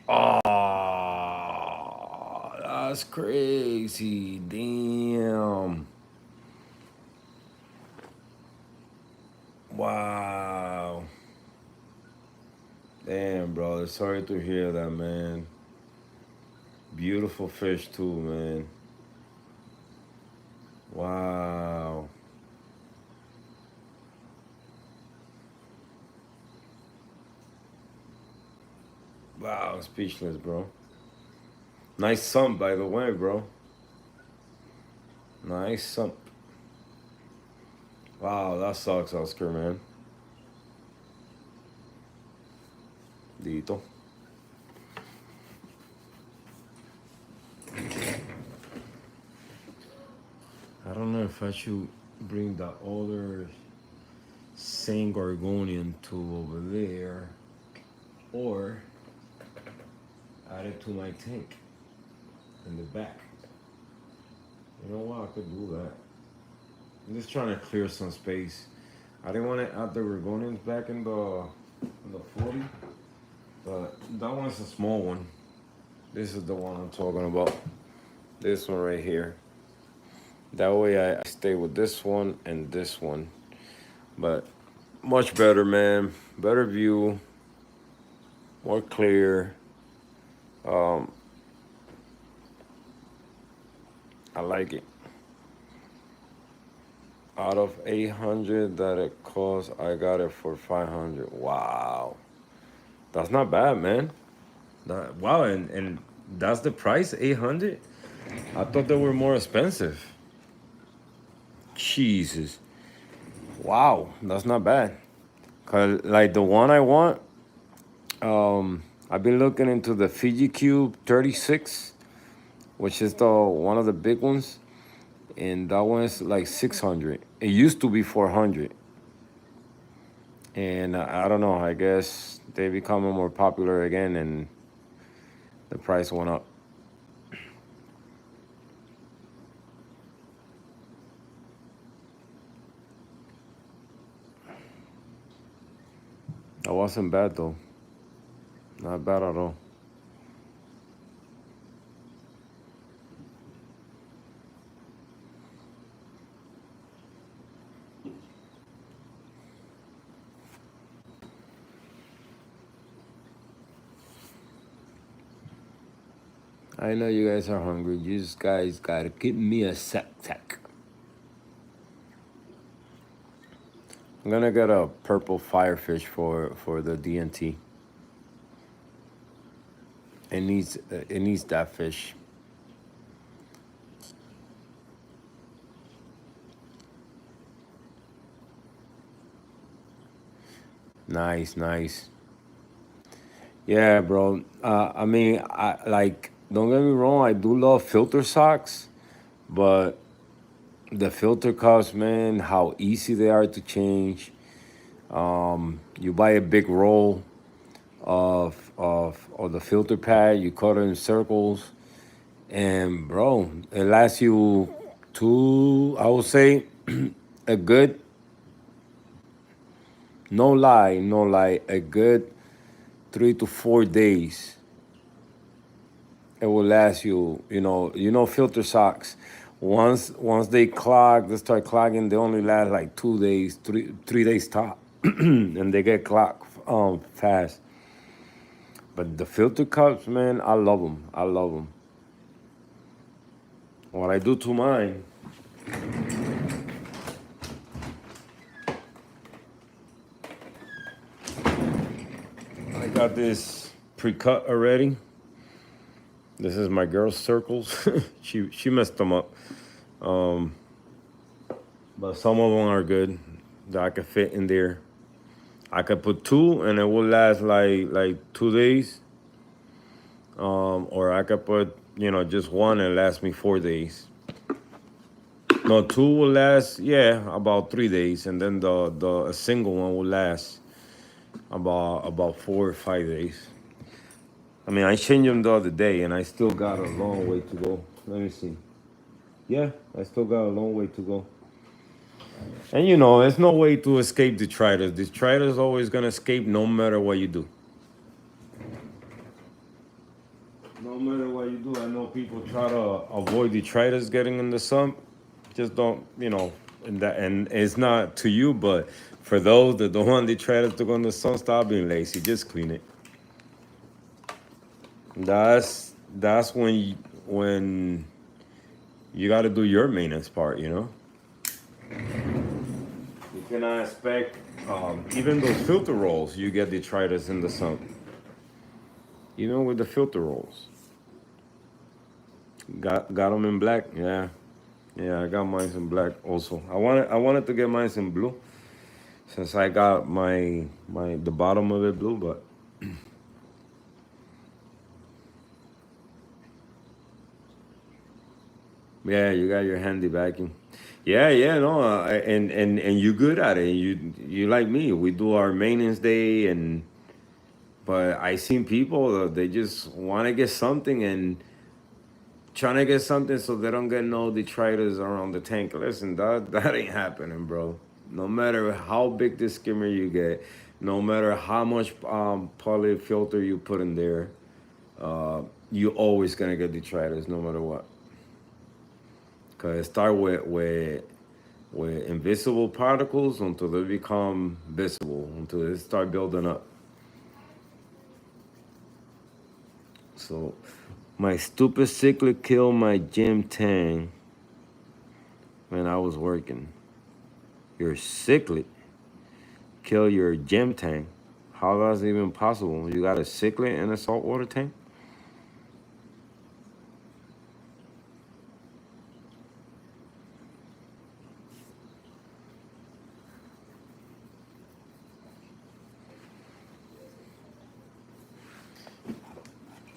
Oh, that's crazy. Damn. Wow. Damn, bro. Sorry to hear that, man. Beautiful fish, too, man. Wow. Wow, speechless, bro. Nice sump, by the way, bro. Nice sump. Wow, that sucks, Oscar, man. Dito. I don't know if I should bring the other same gorgonian tool over there or add it to my tank in the back. You know what? I could do that. I'm just trying to clear some space. I didn't want to add the gorgonians back in the 40, but that one's a small one. This is the one I'm talking about. This one right here. That way I stay with this one and this one. But much better, man. Better view. More clear. Um, I like it. Out of 800 that it cost, I got it for 500. Wow. That's not bad, man. Wow, and that's the price, 800? I thought they were more expensive. Jesus. Wow, that's not bad. Cause like the one I want, I've been looking into the Fiji Cube 36, which is the one of the big ones, and that one's like 600. It used to be 400, and I don't know. I guess they becoming more popular again, and the price went up. That wasn't bad though. Not bad at all. I know you guys are hungry. You just guys gotta give me a sec. I'm gonna get a purple firefish for the DNT. It needs that fish. Nice, nice. Yeah, bro. I mean, I like. Don't get me wrong. I do love filter socks, but the filter cups, man, how easy they are to change. You buy a big roll of the filter pad. You cut it in circles, and bro, it lasts you two. I would say a good, no lie, a good 3 to 4 days. It will last you. Filter socks. Once they start clogging. They only last like 2 days, 3 days top, and they get clogged fast. But the filter cups, man, I love them. I love them. What I do to mine, I got this pre-cut already. This is my girl's circles. she messed them up. Um, but some of them are good that I could fit in there. I could put two and it will last like 2 days. Or I could put just one and last me 4 days. No, two will last about 3 days, and then the a single one will last about 4 or 5 days. I mean, I changed them the other day, and I still got a long way to go. Let me see. Yeah, I still got a long way to go. And there's no way to escape detritus. Detritus always gonna escape no matter what you do. No matter what you do, I know people try to avoid detritus getting in the sun. Just don't, and it's not to you, but for those that don't want detritus to go in the sun, stop being lazy. Just clean it. That's when you got to do your maintenance part. You cannot expect even those filter rolls. You get detritus in the sun. Even with the filter rolls. Got them in black. Yeah, I got mine in black also. I wanted to get mine in blue, since I got the bottom of it blue, but yeah, you got your handy vacuum. Yeah, no, and you good at it. You like me. We do our maintenance day, but I seen people they just want to get something and trying to get something so they don't get no detritus around the tank. Listen, that ain't happening, bro. No matter how big the skimmer you get, no matter how much poly filter you put in there, you always gonna get detritus no matter what. Cause it start with invisible particles until they become visible, until they start building up. So my stupid cichlid killed my gym tank when I was working. Your cichlid kill your gym tank. How that's even possible? You got a cichlid in a saltwater tank?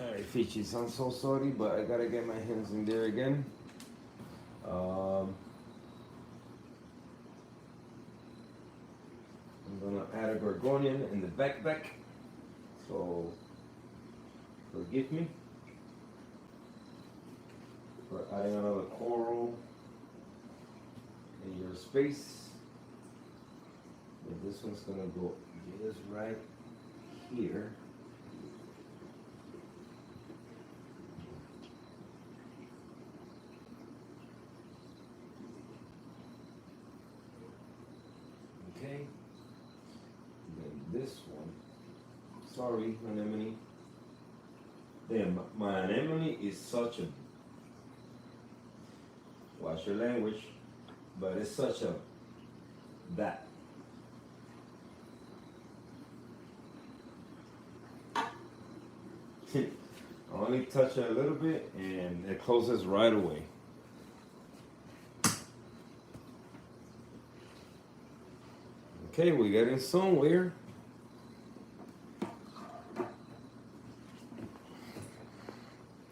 Alright, fishies, I'm so sorry, but I gotta get my hands in there again. I'm gonna add a gorgonian in the backpack. So forgive me for adding another coral in your space. But this one's gonna go just right here. Okay. Then this one. Sorry, anemone. Damn, my anemone is such a, watch your language, but it's such a, that. Only touch it a little bit and it closes right away. Okay, we're getting somewhere.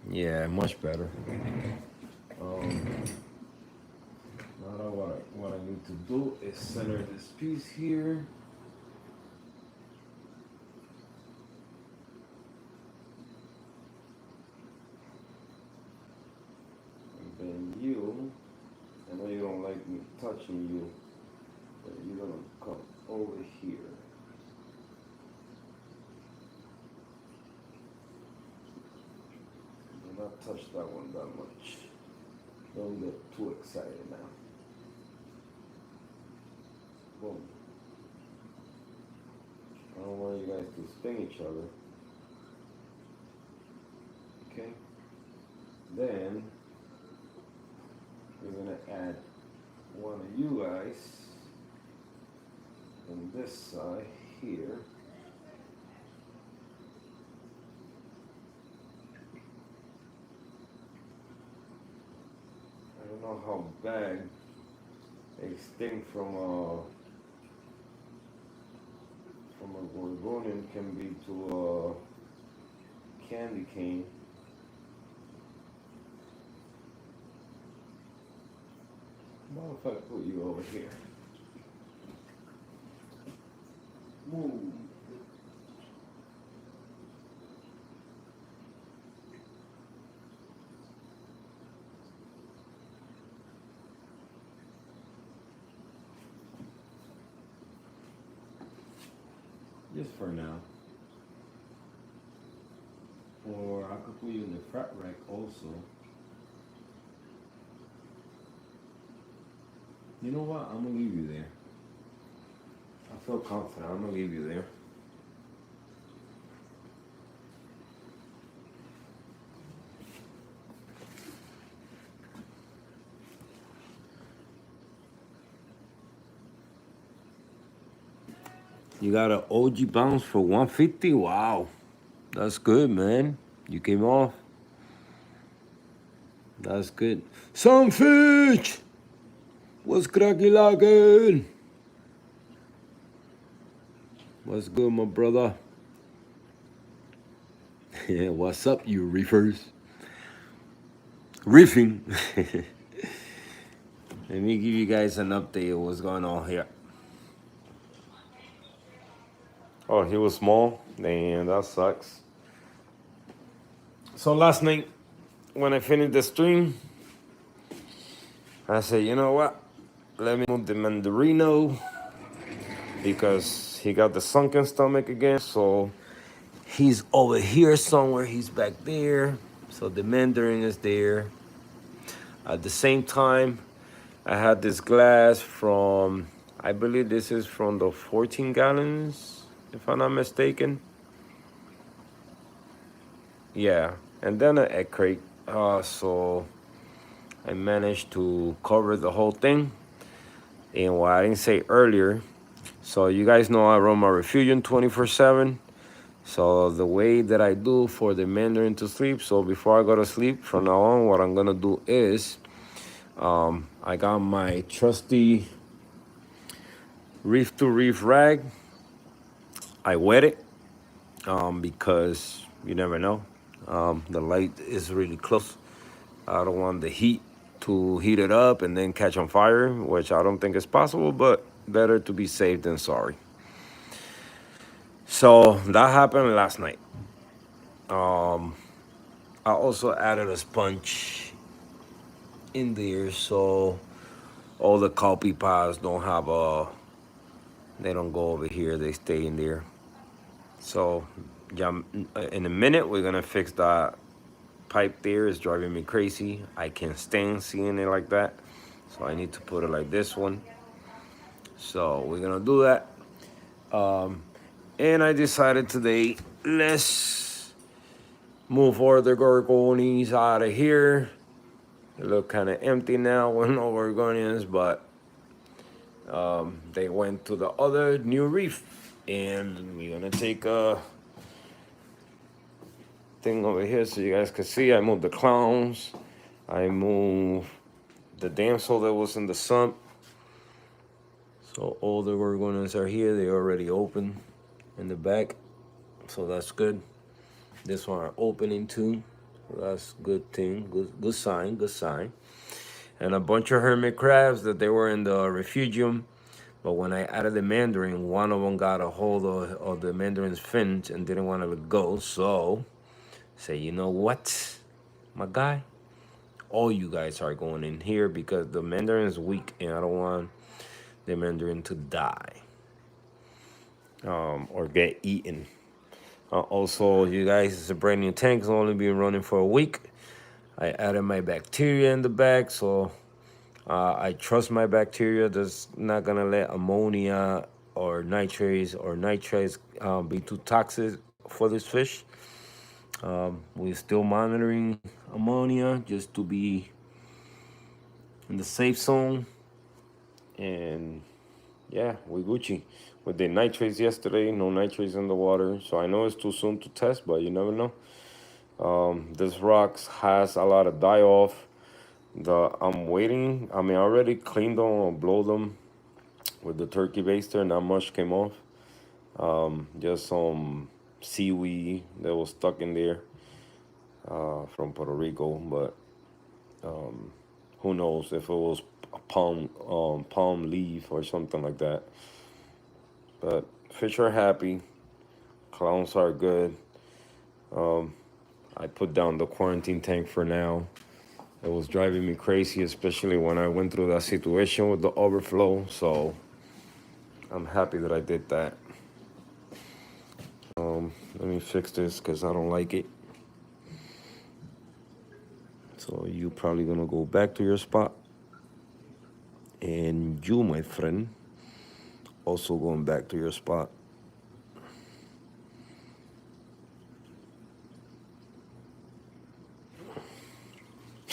Yeah, much better. Now what I need to do is center this piece here. And then you, I know you don't like me touching you, but you're gonna come over here. Do not touch that one that much. Don't get too excited now. Boom. I don't want you guys to sting each other. Okay? Then we're gonna add one of you guys on this side here. I don't know how bad a sting from a gorgonian can be to a candy cane. What if I put you over here? Move. Just for now. Or I could put you in the frat rack also. You know what? I'm gonna leave you there. I feel confident. I'm gonna leave you there. You got an OG bounce for 150? Wow. That's good, man. You came off. That's good. Sunfish! What's cracky lagging? What's good, my brother? Yeah, what's up, you reefers? Reefing. Let me give you guys an update of what's going on here. Oh, he was small? Damn, that sucks. So last night, when I finished the stream, I said, you know what? Let me move the Mandarino because he got the sunken stomach again. So he's over here somewhere. He's back there. So the Mandarin is there. At the same time, I had this glass from, I believe this is from the 14 gallons, if I'm not mistaken. Yeah, and then an egg crate. So I managed to cover the whole thing. And what I didn't say earlier, so you guys know I run my Refugium 24/7. So the way that I do for the Mandarin to sleep, so before I go to sleep, from now on, what I'm gonna do is, I got my trusty reef to reef rag. I wet it because you never know. The light is really close. I don't want the heat to heat it up and then catch on fire, which I don't think is possible, but better to be safe than sorry. So that happened last night. I also added a sponge in there so all the copy pods don't have they don't go over here, they stay in there. So, yeah, in a minute we're gonna fix that pipe there. It's driving me crazy. I can't stand seeing it like that. So I need to put it like this one. So we're gonna do that. And I decided today, let's move all the gorgonians out of here. They look kind of empty now with no gorgonians, but they went to the other new reef. And we're gonna take a thing over here so you guys can see. I moved the clowns. I moved the damsel that was in the sump. So all the gorgonians are here. They already open in the back. So that's good. This one are opening too. So that's good thing. Good sign. Good sign. And a bunch of hermit crabs that they were in the refugium. But when I added the mandarin, one of them got a hold of the mandarin's fins and didn't want to let go. So, say, you know what, my guy? All you guys are going in here because the mandarin is weak and I don't want the mandarin to die or get eaten. Also, you guys, it's a brand new tank. It's only been running for a week. I added my bacteria in the back, so I trust my bacteria that's not gonna let ammonia or nitrates be too toxic for this fish. We're still monitoring ammonia just to be in the safe zone. And yeah, we Gucci. We did nitrates yesterday, no nitrates in the water. So I know it's too soon to test, but you never know. This rocks has a lot of die off. I'm waiting. I mean, I already cleaned them or blow them with the turkey baster. Not much came off. Just some seaweed that was stuck in there from Puerto Rico, but who knows if it was a palm leaf or something like that. But fish are happy. Clowns are good. I put down the quarantine tank for now. It was driving me crazy, especially when I went through that situation with the overflow. So I'm happy that I did that. Let me fix this because I don't like it. So you probably gonna go back to your spot. And you, my friend, also going back to your spot.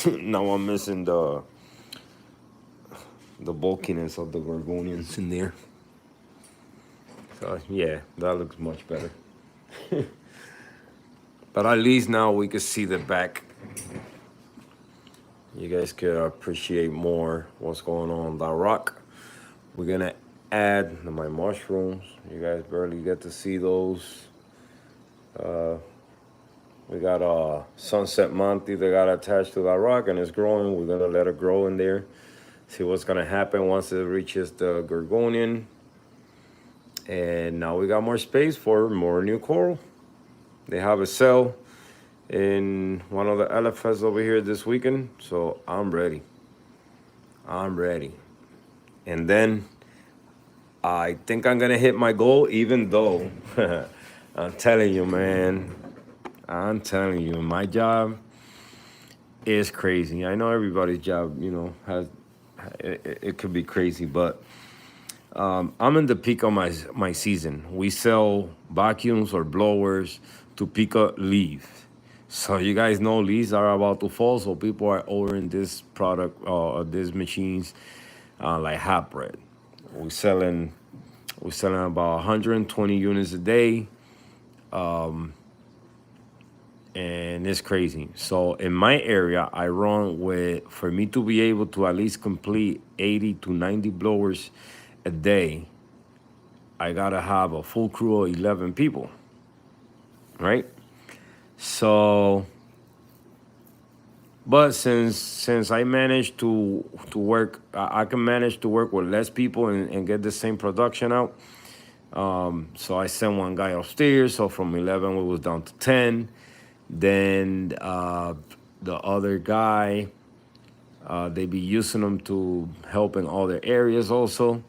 Now I'm missing the bulkiness of the gorgonians in there. So yeah, that looks much better. But at least now we can see the back. You guys could appreciate more what's going on that rock. We're gonna add my mushrooms. You guys barely get to see those. We got a sunset Monty that got attached to that rock and it's growing. We're gonna let it grow in there. See what's gonna happen once it reaches the gorgonian. And now we got more space for more new coral. They have a sale in one of the LFS over here this weekend. So I'm ready. I'm ready. And then I think I'm gonna hit my goal, even though I'm telling you, man. I'm telling you, my job is crazy. I know everybody's job, has it could be crazy, but I'm in the peak of my season. We sell vacuums or blowers to pick up leaves. So you guys know leaves are about to fall, so people are ordering this product, these machines, like hot bread. We're selling about 120 units a day. And it's crazy. So in my area, I run for me to be able to at least complete 80 to 90 blowers a day, I gotta have a full crew of 11 people, right? So, but since I managed to work, I can manage to work with less people and get the same production out. So I sent one guy upstairs. So from 11, we was down to 10. Then the other guy, they be using them to help in other areas also.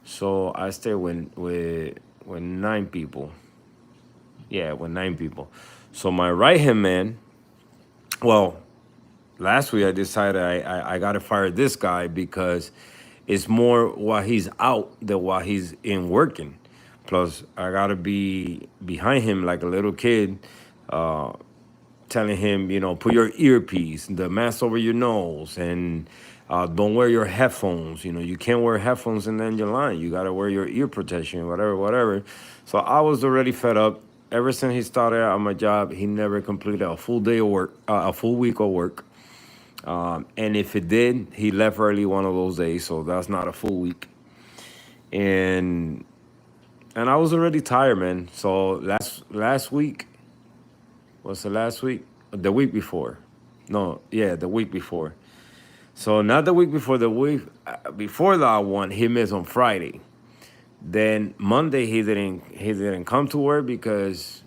So I stay with 9 people. Yeah, with 9 people. So my right hand man, well, last week I decided I gotta fire this guy because it's more while he's out than while he's in working. Plus, I gotta be behind him like a little kid, uh, telling him, put your earpiece, the mask over your nose, and don't wear your headphones. You can't wear headphones and then you're lying. You gotta wear your ear protection, whatever, whatever. So I was already fed up. Ever since he started out on my job, he never completed a full day of work, a full week of work. And if it did, he left early one of those days, so that's not a full week. And and I was already tired, man. So last week, what's the last week? The week before. No, yeah, the week before. So not the week before, the week before that one, he missed on Friday. Then Monday he didn't come to work because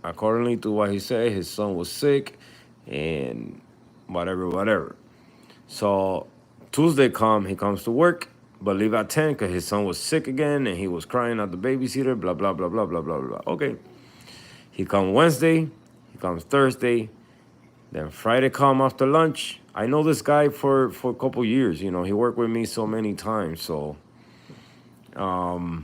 accordingly to what he said, his son was sick and whatever, whatever. So Tuesday he comes to work, but leave at 10 because his son was sick again and he was crying at the babysitter, blah, blah, blah, blah, blah, blah, blah. Okay. He come Wednesday, he comes Thursday, then Friday come after lunch. I know this guy for a couple years. He worked with me so many times. So I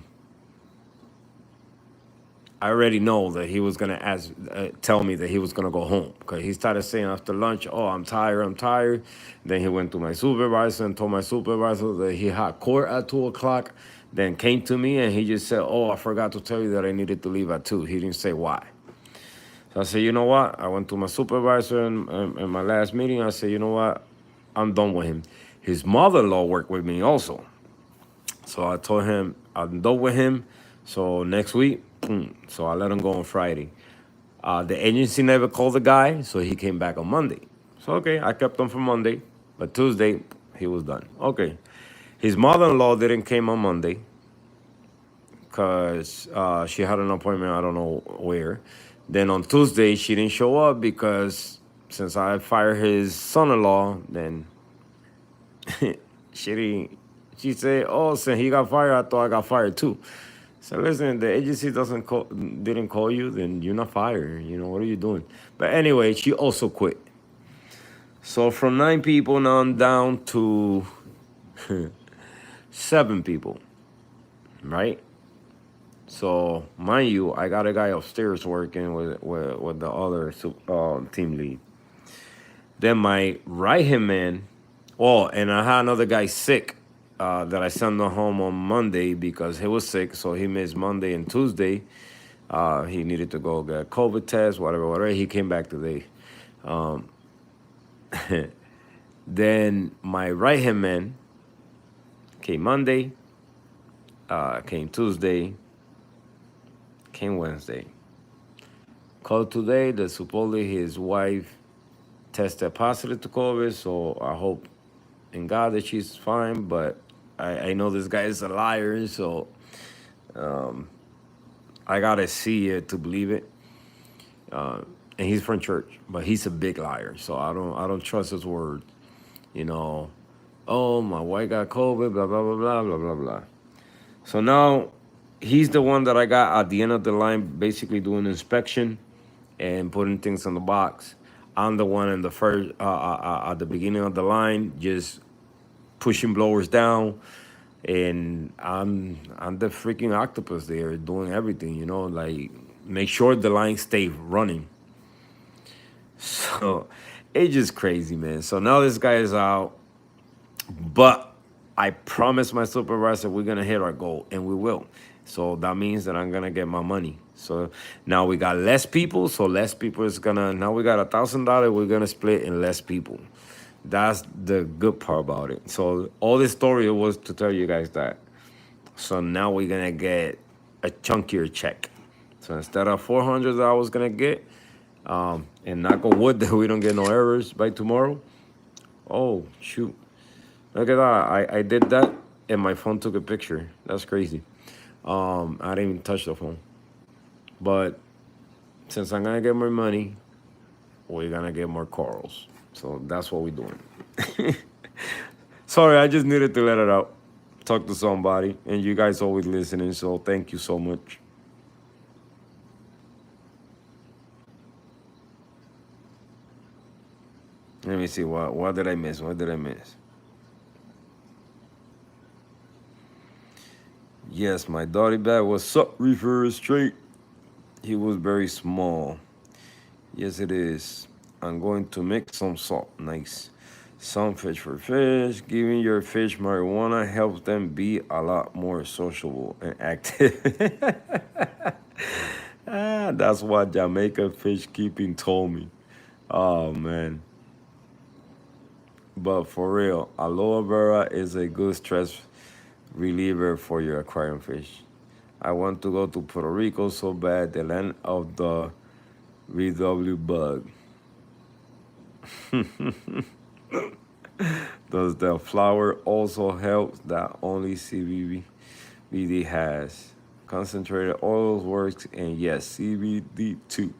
already know that he was gonna tell me that he was gonna go home because he started saying after lunch, "Oh, I'm tired, I'm tired." Then he went to my supervisor and told my supervisor that he had court at 2 o'clock. Then came to me and he just said, "Oh, I forgot to tell you that I needed to leave at 2." He didn't say why. So I said, "You know what?" I went to my supervisor in my last meeting. I said, "You know what? I'm done with him." His mother-in-law worked with me also. So I told him I'm done with him. So next week, so I let him go on Friday. The agency never called the guy, so he came back on Monday. So okay, I kept him for Monday, but Tuesday he was done. Okay, his mother-in-law didn't came on Monday because she had an appointment. I don't know where. Then on Tuesday she didn't show up because since I fired his son-in-law, then she didn't. She said, "Oh, since he got fired, I thought I got fired too." So listen, the agency didn't call you, then you're not fired. What are you doing? But anyway, she also quit. So from 9 people now I'm down to 7 people, right? So mind you, I got a guy upstairs working with the other team lead. Then my right hand man, and I had another guy sick that I sent him home on Monday because he was sick, so he missed Monday and Tuesday. He needed to go get a COVID test, whatever, whatever. He came back today. Um, then my right hand man came Monday, came Tuesday, came Wednesday. Called today that supposedly his wife tested positive to COVID, so I hope in God that she's fine, but I know this guy is a liar, so I gotta see it to believe it. And he's from church, but he's a big liar, so I don't trust his word. Oh, my wife got COVID, blah blah blah blah blah blah blah. So now he's the one that I got at the end of the line, basically doing inspection and putting things on the box. I'm the one in the first at the beginning of the line, just pushing blowers down, and I'm the freaking octopus there doing everything, like make sure the line stay running. So it's just crazy, man. So now this guy is out, but I promised my supervisor we're gonna hit our goal, and we will. So that means that I'm gonna get my money. So now we got less people, so less people is gonna. Now we got $1,000. We're gonna split in less people. That's the good part about it. So all this story was to tell you guys that. So now we're gonna get a chunkier check. So instead of 400 that I was gonna get, and knock on wood that we don't get no errors by tomorrow. Oh shoot! Look at that. I did that, and my phone took a picture. That's crazy. I didn't even touch the phone. But since I'm gonna get more money, we're gonna get more corals. So that's what we're doing. Sorry, I just needed to let it out. Talk to somebody, and you guys always listening. So thank you so much. see. What did I miss? What did I miss? Yes, my dotty bag was sup reefer straight. He was very small. Yes, it is. I'm going to mix some salt. Nice. Some fish for fish. Giving your fish marijuana helps them be a lot more sociable and active. That's what Jamaica fish keeping told me. Oh man. But for real, aloe vera is a good stress reliever for your aquarium fish. I want to go to Puerto Rico so bad, the land of the VW bug. Does the flower also help that only CBD has? Concentrated oils works, and yes, CBD too.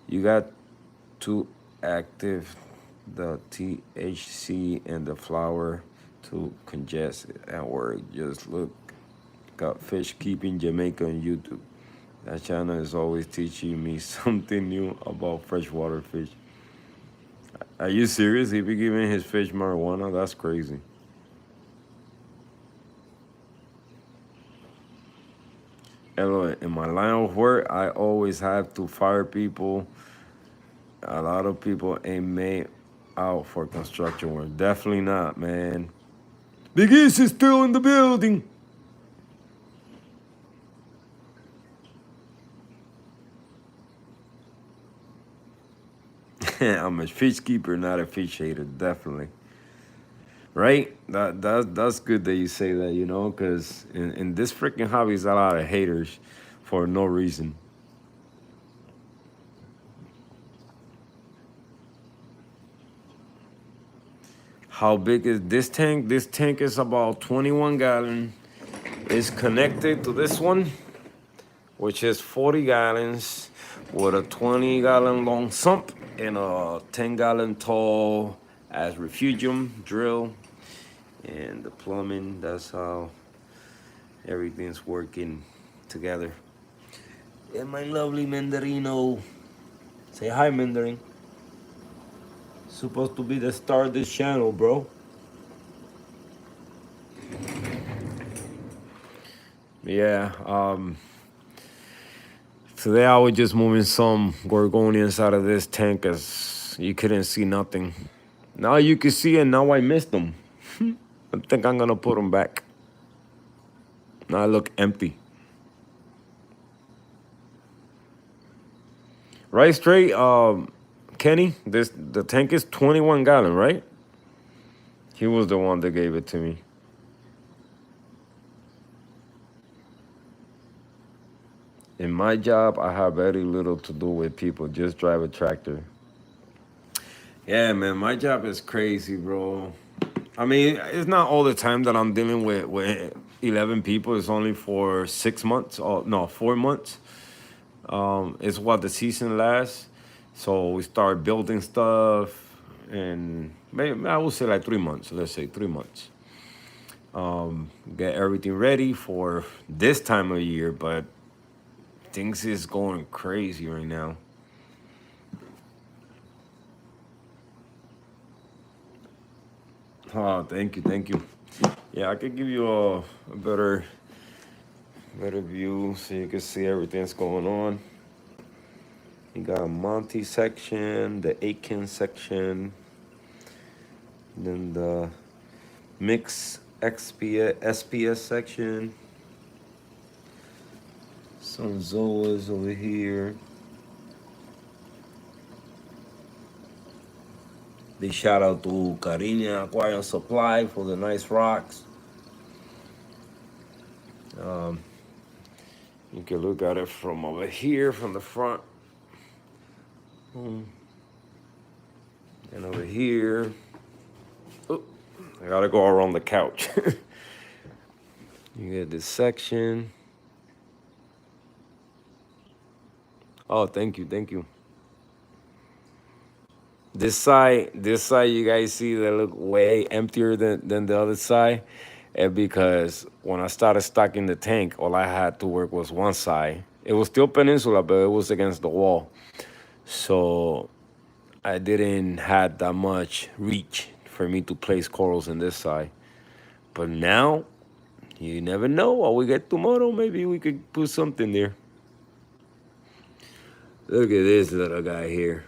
You got to active the THC in the flower to congest it at work. Just look up Fish Keeping Jamaica on YouTube. That channel is always teaching me something new about freshwater fish. Are you serious? He be giving his fish marijuana? That's crazy. Anyway, in my line of work, I always have to fire people. A lot of people ain't made out for construction work. Definitely not, man. Big East is still in the building. I'm a fish keeper, not a fish hater, definitely. Right? That's good that you say that, because in this freaking hobby, is a lot of haters for no reason. How big is this tank? This tank is about 21 gallon. It's connected to this one, which is 40 gallons with a 20-gallon long sump and a 10-gallon tall as refugium drill. And the plumbing, that's how everything's working together. And my lovely Mandarino. Say hi, Mandarin. Supposed to be the star of this channel, bro. Yeah, today I was just moving some gorgonians out of this tank as you couldn't see nothing. Now you can see, and now I missed them. I think I'm gonna put them back. Now I look empty. Right straight, Kenny, the tank is 21 gallon, right? He was the one that gave it to me. In my job, I have very little to do with people. Just drive a tractor. Yeah, man, my job is crazy, bro. I mean, it's not all the time that I'm dealing with 11 people. It's only for 6 months. Oh, no, 4 months. It's what the season lasts. So we start building stuff, and maybe I would say like 3 months. Let's say 3 months. Get everything ready for this time of year, but things is going crazy right now. Oh, thank you, thank you. Yeah, I could give you a better view so you can see everything that's going on. You got a Monty section, the Aiken section, then the mix SPS section. Some zoas over here. Big shout out to Carina Aquarium Supply for the nice rocks. You can look at it from over here, from the front. And over here. Oh, I gotta go around the couch. You get this section. Oh, thank you, thank you. This side, you guys see that look way emptier than the other side. And because when I started stocking the tank, all I had to work was one side. It was still peninsula, but it was against the wall. So I didn't have that much reach for me to place corals in this side. But now, you never know. What we get tomorrow, maybe we could put something there. Look at this little guy here.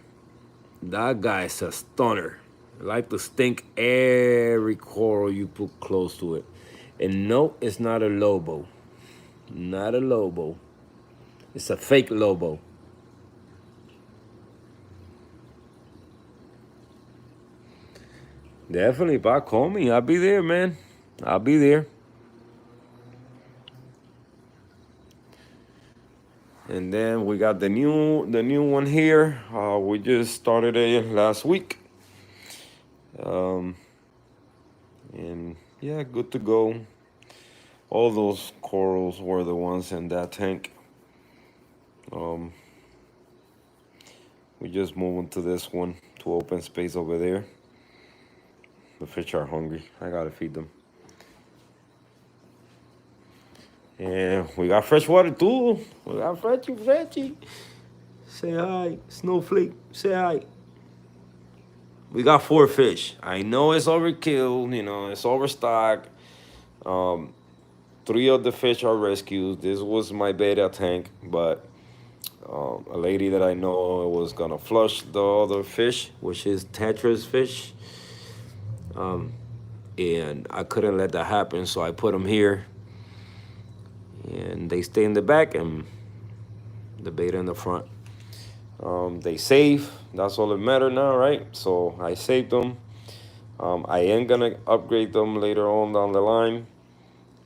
That guy's a stunner. Like to stink every coral you put close to it. And no, it's not a lobo. Not a lobo. It's a fake lobo. Definitely, Bob, call me. I'll be there, man. I'll be there. And then we got the new one here. We just started it last week. And yeah, good to go. All those corals were the ones in that tank. We just moving to this one, to open space over there. The fish are hungry. I gotta feed them. And we got fresh water too. We got Fretchy. Say hi, Snowflake. Say hi. We got 4 fish. I know it's overkill. It's overstocked. 3 of the fish are rescued. This was my beta tank, but a lady that I know was gonna flush the other fish, which is Tetra's fish. And I couldn't let that happen, so I put them here. And they stay in the back and the beta in the front. They save. That's all that matters now, right? So I saved them. I am gonna upgrade them later on down the line.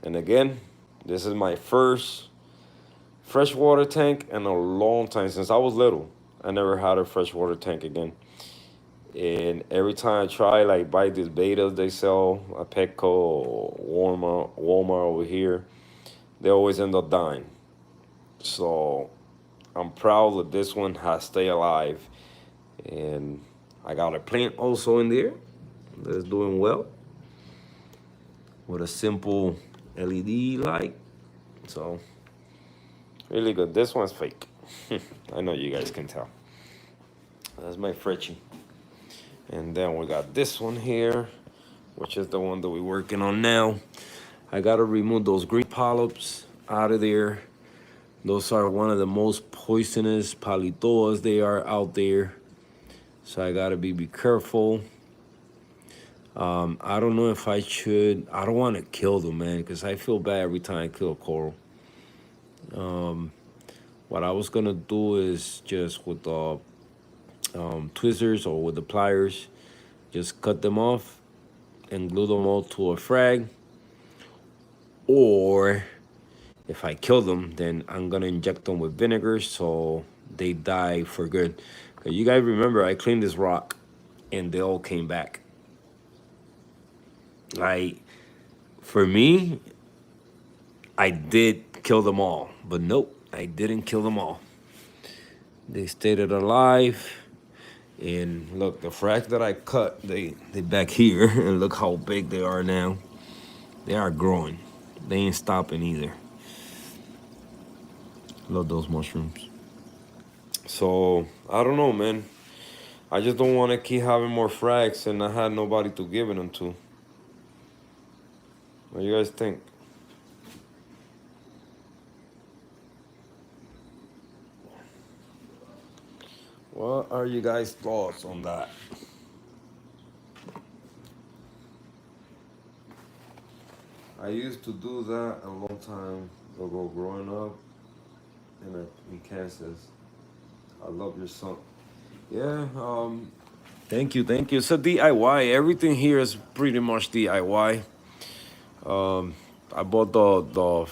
And again, this is my first freshwater tank in a long time. Since I was little, I never had a freshwater tank again. And every time I try, like buy these betas they sell at Petco or Walmart over here, they always end up dying. So I'm proud that this one has stayed alive. And I got a plant also in there that's doing well with a simple LED light. So really good. This one's fake. I know you guys can tell. That's my Fretchy. And then we got this one here, which is the one that we're working on now. I gotta remove those green polyps out of there. Those are one of the most poisonous palitoas they are out there. So I gotta be careful. I don't know if I should. I don't want to kill them, man, because I feel bad every time I kill a coral. What I was gonna do is just with the tweezers or with the pliers, just cut them off and glue them all to a frag. Or if I kill them, then I'm gonna inject them with vinegar so they die for good. You guys remember I cleaned this rock and they all came back. For me, I did kill them all, but nope, I didn't kill them all. They stayed alive. And look, the frags that I cut, they back here, and look how big they are now. They are growing. They ain't stopping either. Love those mushrooms. So I don't know, man. I just don't want to keep having more frags, and I had nobody to give them to. What do you guys think? What are you guys' thoughts on that? I used to do that a long time ago growing up in Kansas. I love your song. Yeah, thank you. It's a DIY. Everything here is pretty much DIY. I bought the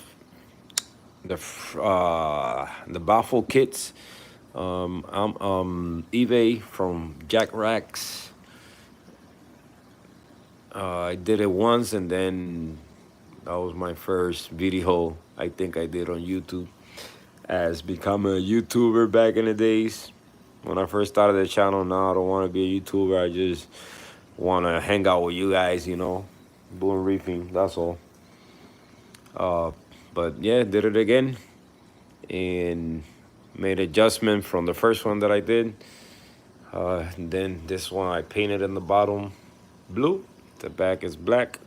baffle kits. I'm eBay from Jack Racks. I did it once, and then that was my first video I think I did on YouTube. As become a YouTuber back in the days when I first started the channel. Now I don't want to be a YouTuber. I just want to hang out with you guys, doing reefing. That's all. But yeah, did it again and made adjustment from the first one that I did. And then this one I painted in the bottom blue. The back is black.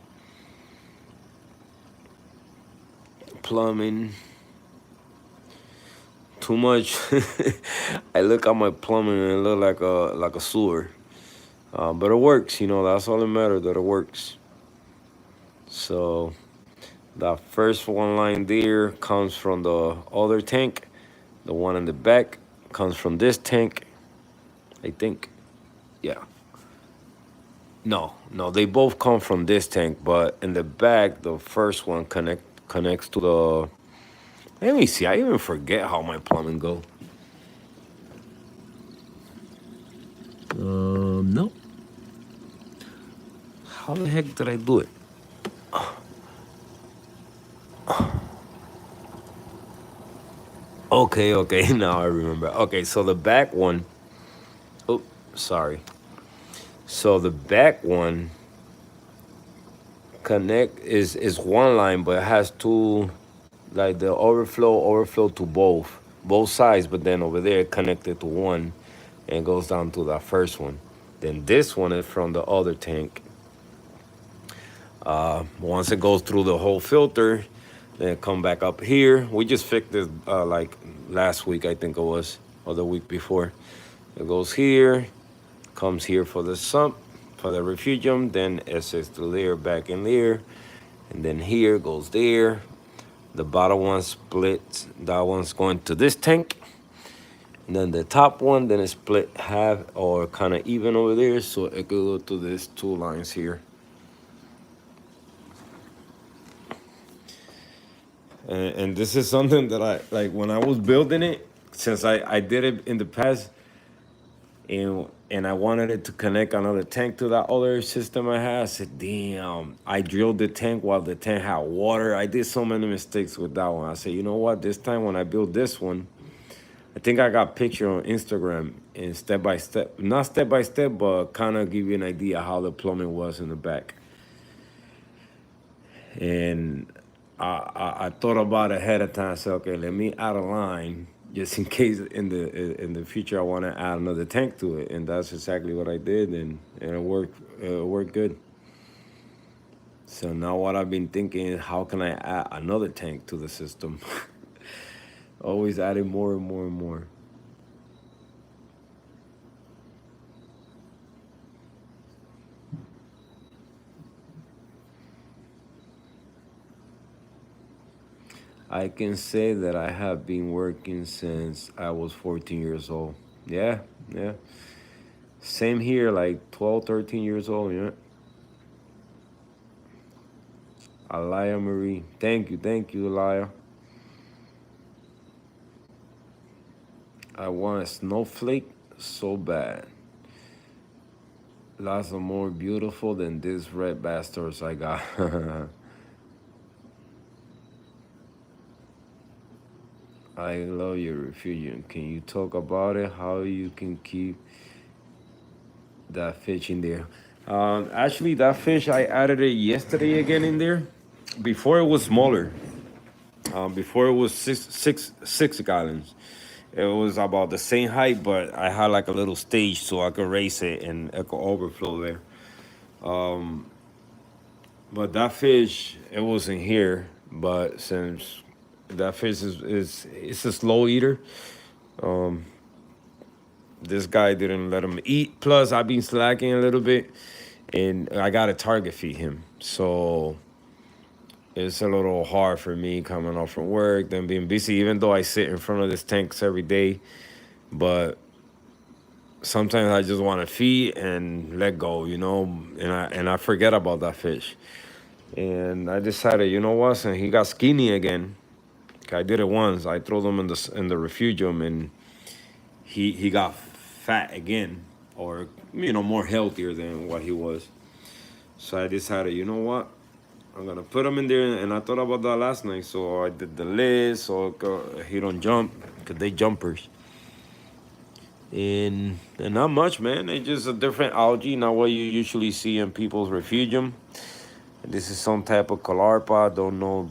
Plumbing. Too much. I look at my plumbing and it look like a sewer. But it works, that's all that matters, that it works. So the first one line there comes from the other tank. The one in the back comes from this tank, I think. Yeah. No, they both come from this tank, but in the back, the first one connects to the. Let me see. I even forget how my plumbing go. No. How the heck did I do it? Okay. Now I remember. Okay, so the back one. Oh, sorry. So the back one connect is one line, but it has two, like the overflow to both sides. But then over there connected to one, and goes down to that first one. Then this one is from the other tank. Once it goes through the whole filter, then it come back up here. We just fixed this like last week, I think it was, or the week before. It goes here, comes here for the sump, for the refugium, then it says the layer back in there, and then here goes there. The bottom one splits, that one's going to this tank. And then the top one, then it's split half or kind of even over there, so it could go to these two lines here. And this is something that I like when I was building it, since I did it in the past, and I wanted it to connect another tank to that other system I had. I said, damn, I drilled the tank while the tank had water. I did so many mistakes with that one. I said, you know what? This time when I build this one, I think I got a picture on Instagram and step by step, not step by step, but kind of give you an idea how the plumbing was in the back. And I thought about it ahead of time. I said, okay, let me add a line just in case in the future I want to add another tank to it, and that's exactly what I did, and it worked. It worked good. So now what I've been thinking is how can I add another tank to the system? Always adding more and more and more. I can say that I have been working since I was 14 years old. Yeah. Same here, like 12, 13 years old, yeah. Alaya Marie. Thank you, Alaya. I want a snowflake so bad. Lots of more beautiful than these red bastards I got. I love your refugium. Can you talk about it? How you can keep that fish in there? Actually, that fish I added it yesterday again in there. Before it was smaller. Before it was six gallons. It was about the same height, but I had like a little stage so I could raise it and it could overflow there. But that fish, it wasn't here. But since that fish is it's a slow eater, this guy didn't let him eat. Plus, I've been slacking a little bit, and I gotta target feed him. So it's a little hard for me coming off from work, then being busy. Even though I sit in front of this tanks every day, but sometimes I just want to feed and let go, and I forget about that fish. And I decided, you know what? Since he got skinny again, 'cause I did it once. I threw him in the refugium, and he got fat again, or more healthier than what he was. So I decided, you know what? I'm gonna put him in there, and I thought about that last night. So I did the lid so he don't jump, cause they jumpers. And not much, man. It's just a different algae, not what you usually see in people's refugium. This is some type of calarpa. I don't know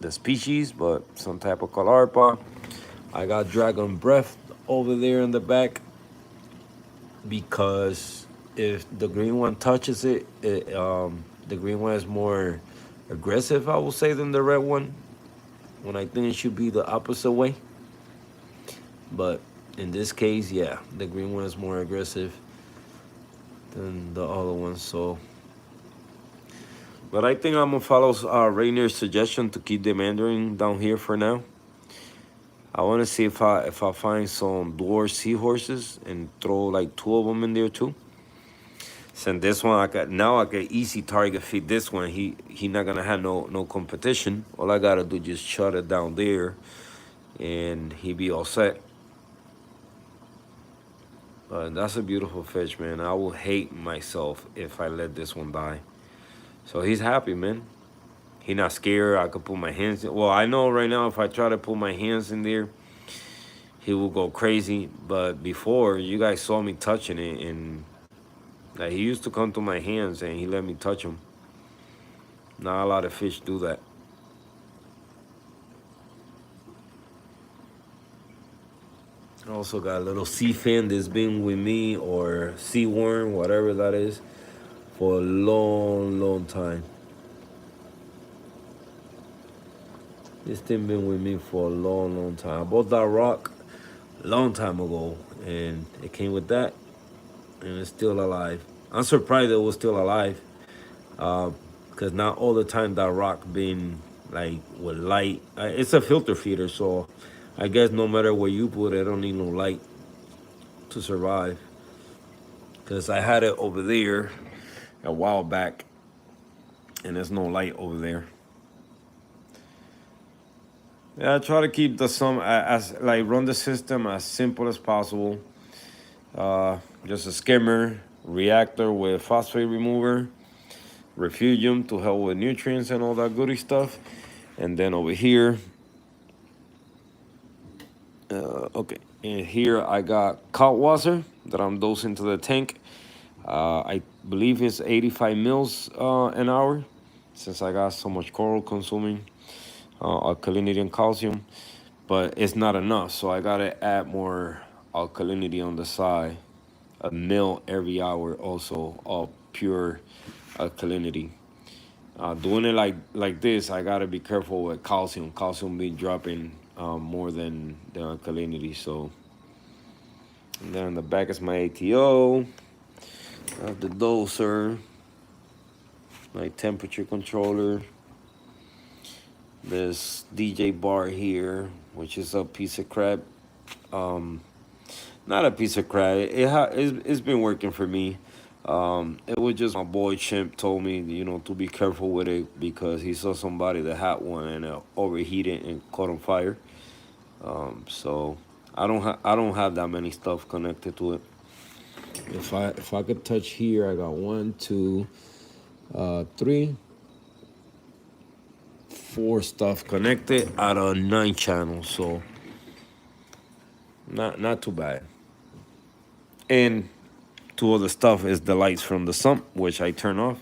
the species, but some type of calarpa. I got dragon breath over there in the back. because if the green one touches it, the green one is more aggressive, I will say, than the red one. When I think it should be the opposite way. But in this case, yeah, the green one is more aggressive than the other one. So, but I think I'm gonna follow Rainier's suggestion to keep the Mandarin down here for now. I want to see if I find some dwarf seahorses and throw like two of them in there too. Since this one I got easy target feed this one. He not gonna have no competition. All I gotta do just shut it down there, and he be all set. That's a beautiful fish, man. I will hate myself if I let this one die. So he's happy, man. He not scared. I could put my hands in. Well, I know right now if I try to put my hands in there, he will go crazy. But before, you guys saw me touching it, and like, he used to come to my hands and he let me touch him. Not a lot of fish do that. I also got a little sea fin that's been with me, or sea worm, whatever that is, for a long time. This thing been with me for a long time. I bought that rock a long time ago, and it came with that, and it's still alive. I'm surprised it was still alive, because not all the time that rock been like with light. It's a filter feeder, so I guess no matter where you put it, I don't need no light to survive. Because I had it over there a while back, and there's no light over there. Yeah, I try to keep the sum as like run the system as simple as possible. Just a skimmer, reactor with phosphate remover, refugium to help with nutrients and all that goody stuff, and then over here, okay, and here I got Kaltwasser that I'm dosing to the tank. I believe it's 85 mils an hour, since I got so much coral consuming alkalinity and calcium, but it's not enough, so I gotta add more alkalinity on the side, a mil every hour also of pure alkalinity. Doing it like this, I gotta be careful with calcium. Calcium be dropping more than the alkalinity. So, and then on the back is my ATO. I have the doser, my temperature controller. This DJ bar here, which is a piece of crap. Not a piece of crap. It's been working for me. It was just my boy Chimp told me, to be careful with it because he saw somebody that had one and overheated and caught on fire. So I don't have that many stuff connected to it. If I could touch here, I got 1, 2, 3, 4 stuff connected out of 9 channels. So not too bad. And two other stuff is the lights from the sump, which I turn off,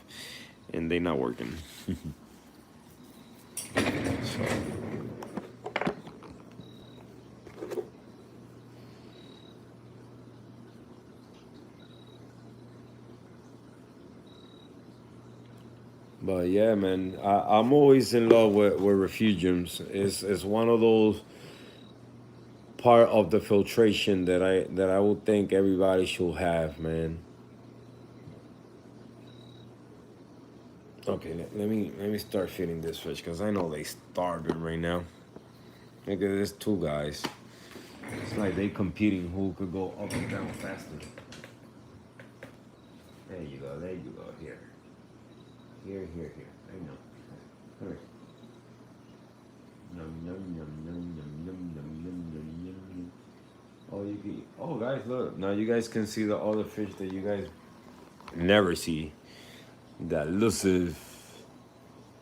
and they not working. So. But yeah, man, I'm always in love with refugiums. It's one of those part of the filtration that I would think everybody should have, man. Okay, let me start feeding this fish because I know they starving right now. Look at this, 2 guys. It's like they competing who could go up and down faster. There you go. Here. Here. I know. Come here. Yum, yum, yum, yum, yum, yum, yum, yum, yum, yum. Oh, you can. Oh, guys, look. Now you guys can see the other fish that you guys never see. That elusive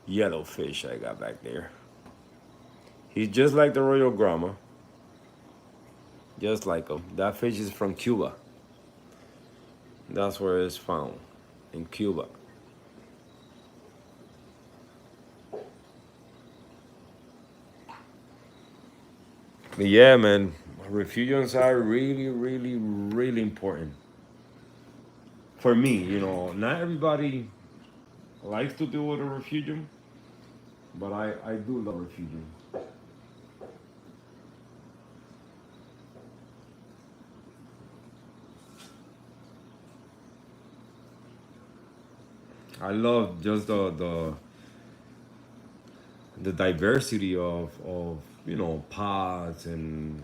yellow fish I got back there. He's just like the Royal Grama. Just like him. That fish is from Cuba. That's where it's found. In Cuba. But yeah, man. Refugiums are really important. For me, you know, not everybody likes to deal with a refugium, but I do love refugium. I love just the diversity of you know pods and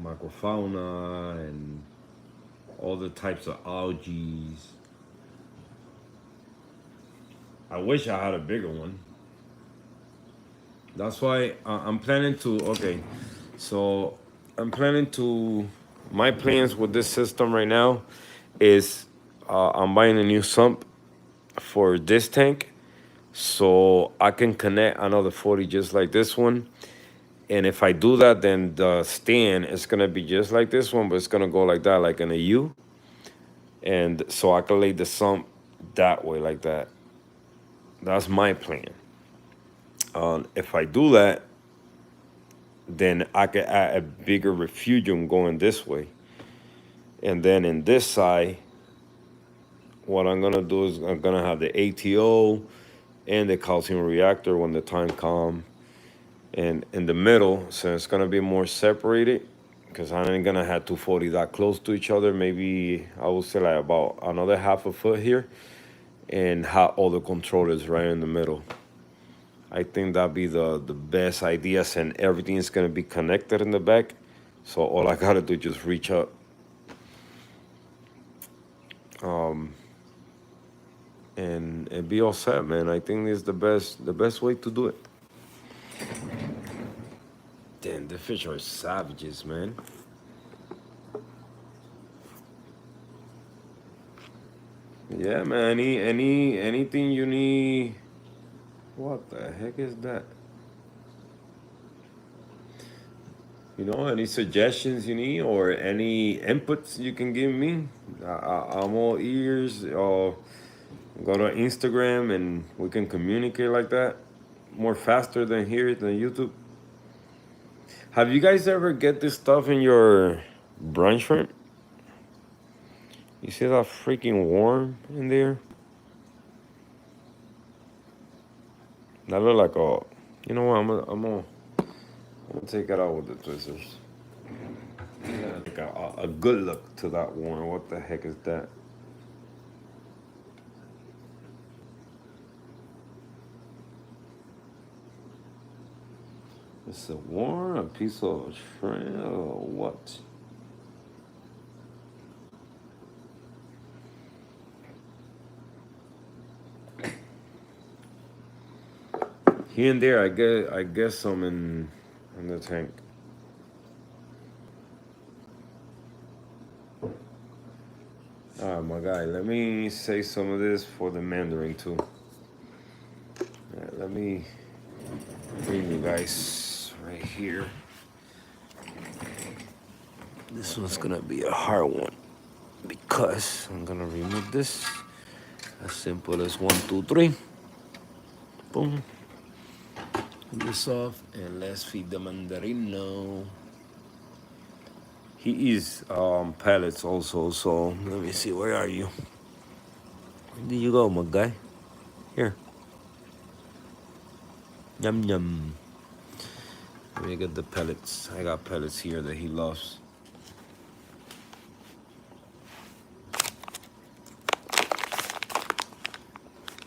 microfauna and all the types of algae. I wish I had a bigger one. That's why I'm planning to. Okay, so I'm planning to. My plans with this system right now is I'm buying a new sump for this tank, so I can connect another 40 just like this one. And if I do that, then the stand is gonna be just like this one, but it's gonna go like that, like in a U. And so I can lay the sump that way, like that. That's my plan. If I do that, then I could add a bigger refugium going this way. And then in this side, what I'm gonna do is I'm gonna have the ATO and the calcium reactor when the time comes. And in the middle, so it's gonna be more separated because I ain't gonna have 240 that close to each other. Maybe I would say like about another half a foot here, and have all the controllers right in the middle. I think that'd be the best idea, and everything is gonna be connected in the back. So all I gotta do is just reach up. And be all set, man. I think this is the best way to do it. Damn, the fish are savages, man. Yeah, man. Anything you need. What the heck is that? You know, any suggestions you need or any inputs you can give me? I'm all ears. Go to Instagram and we can communicate like that more faster than here than YouTube. Have you guys ever get this stuff in your brine shrimp? You see that freaking worm in there? That look like a. You know what? I'm gonna take it out with the tweezers. Yeah, like a good look to that worm. What the heck is that? It's a worm, a piece of shrimp, or what? Here and there, I guess some in the tank. All right, my guy. Let me say some of this for the Mandarin too. Let me bring you guys right here. This one's gonna be a hard one because I'm gonna remove this. As simple as 1, 2, 3. Boom. Put this off and let's feed the Mandarino. He eats pellets also, so let me see, where are you? Where did you go, my guy? Here. Yum yum. Let me get the pellets. I got pellets here that he loves.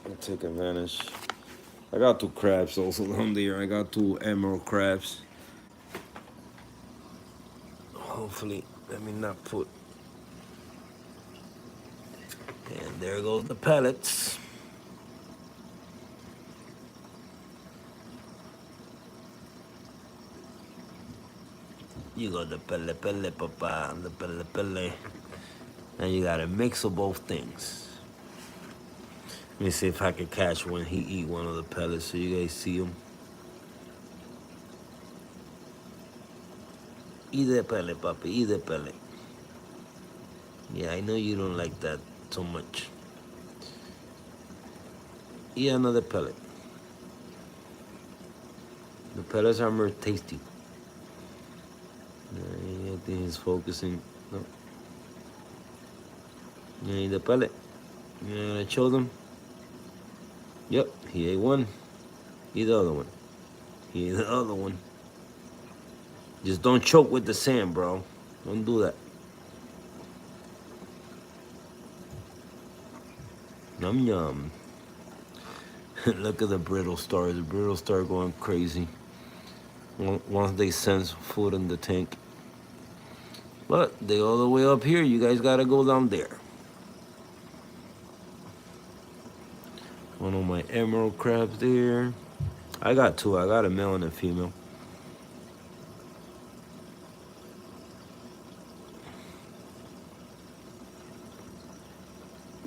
I'll take advantage. I got 2 crabs also down there. I got 2 emerald crabs. Hopefully, let me not put. And there goes the pellets. You got the pele papa, the pele. And you gotta mix of both things. Let me see if I can catch when he eat one of the pellets so you guys see him. Eat the pele, papi, eat the pele. Yeah, I know you don't like that so much. Eat another pellet. The pellets are more tasty. I think he's focusing. No. You need the pellet. You gonna choke him? Yep, he ate one. Eat the other one. He ate the other one. Just don't choke with the sand, bro. Don't do that. Yum yum. Look at the brittle star. The brittle star going crazy. Once they sense food in the tank. But they all the way up here. You guys gotta go down there. One of my emerald crabs there. I got two. I got a male and a female.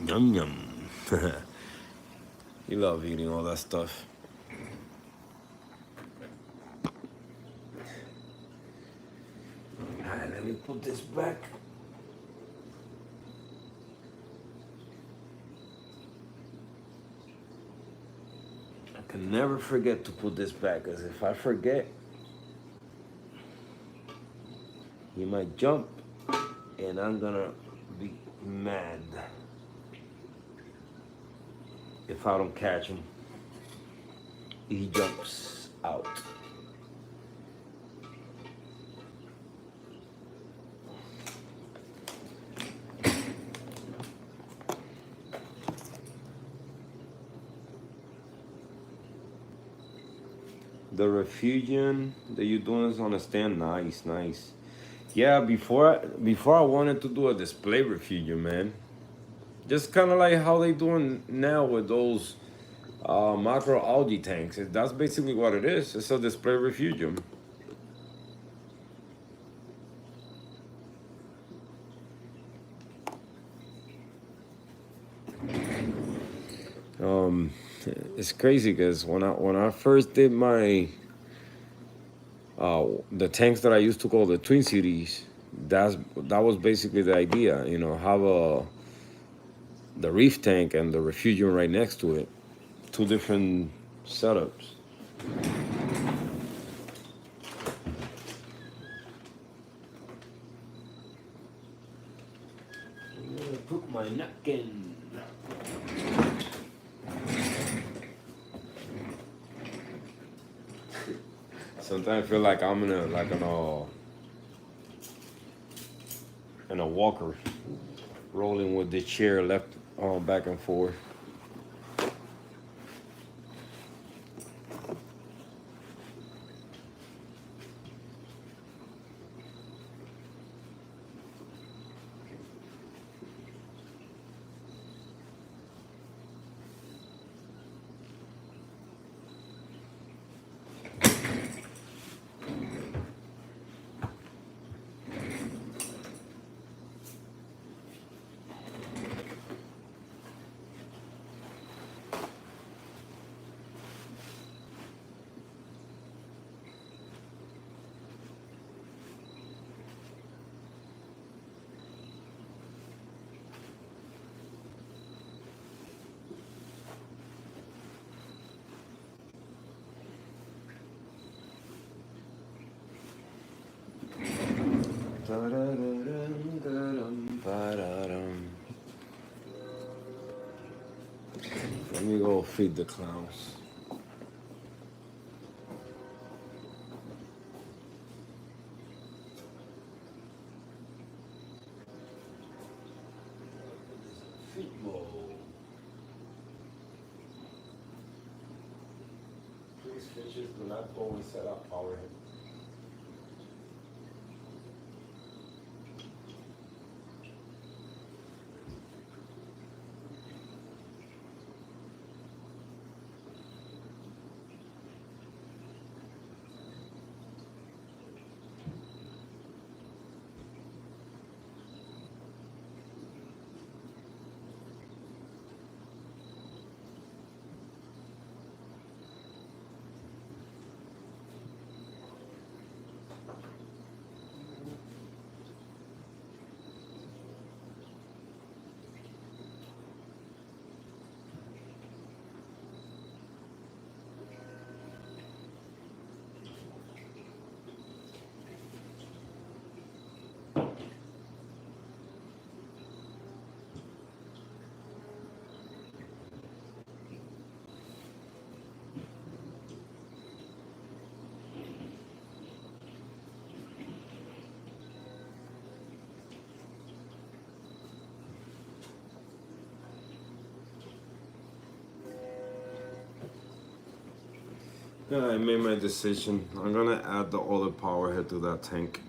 Yum yum. You love eating all that stuff. Alright, let me put this back. I can never forget to put this back, because if I forget, he might jump and I'm gonna be mad if I don't catch him. He jumps out. The refugium that you're doing is on a stand. Nice, nice. Yeah, before I wanted to do a display refugium, man. Just kind of like how they doing now with those macro algae tanks. That's basically what it is. It's a display refugium. It's crazy because when I first did my the tanks that I used to call the Twin Cities, that was basically the idea. You know, have the reef tank and the refugium right next to it, two different setups. I'm gonna put my napkin. Sometimes I feel like I'm in a walker, rolling with the chair left back and forth. Let me go feed the clowns. Feed bowl. Please, fishes, do not go and set up our head. Yeah, I made my decision. I'm gonna add the other power head to that tank.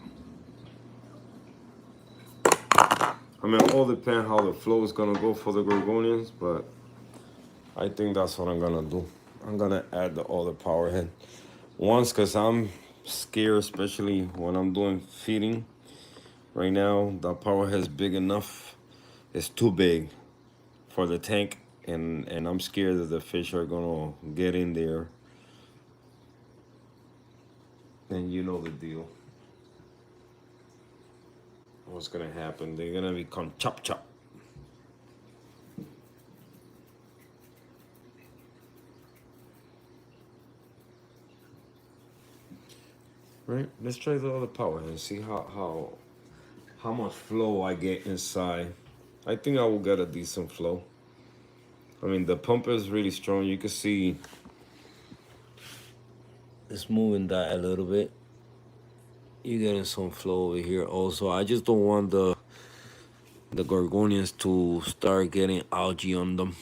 I mean, all depends how the flow is gonna go for the gorgonians, but I think that's what I'm gonna do. I'm gonna add the other power head once, cause I'm scared, especially when I'm doing feeding. Right now, the power head is big enough. It's too big for the tank, and I'm scared that the fish are gonna get in there. And you know the deal. What's gonna happen? They're gonna become chop chop. Right? Let's try the other power and see how much flow I get inside. I think I will get a decent flow. I mean, the pump is really strong. You can see it's moving that a little bit. You're getting some flow over here also. I just don't want the gorgonians to start getting algae on them.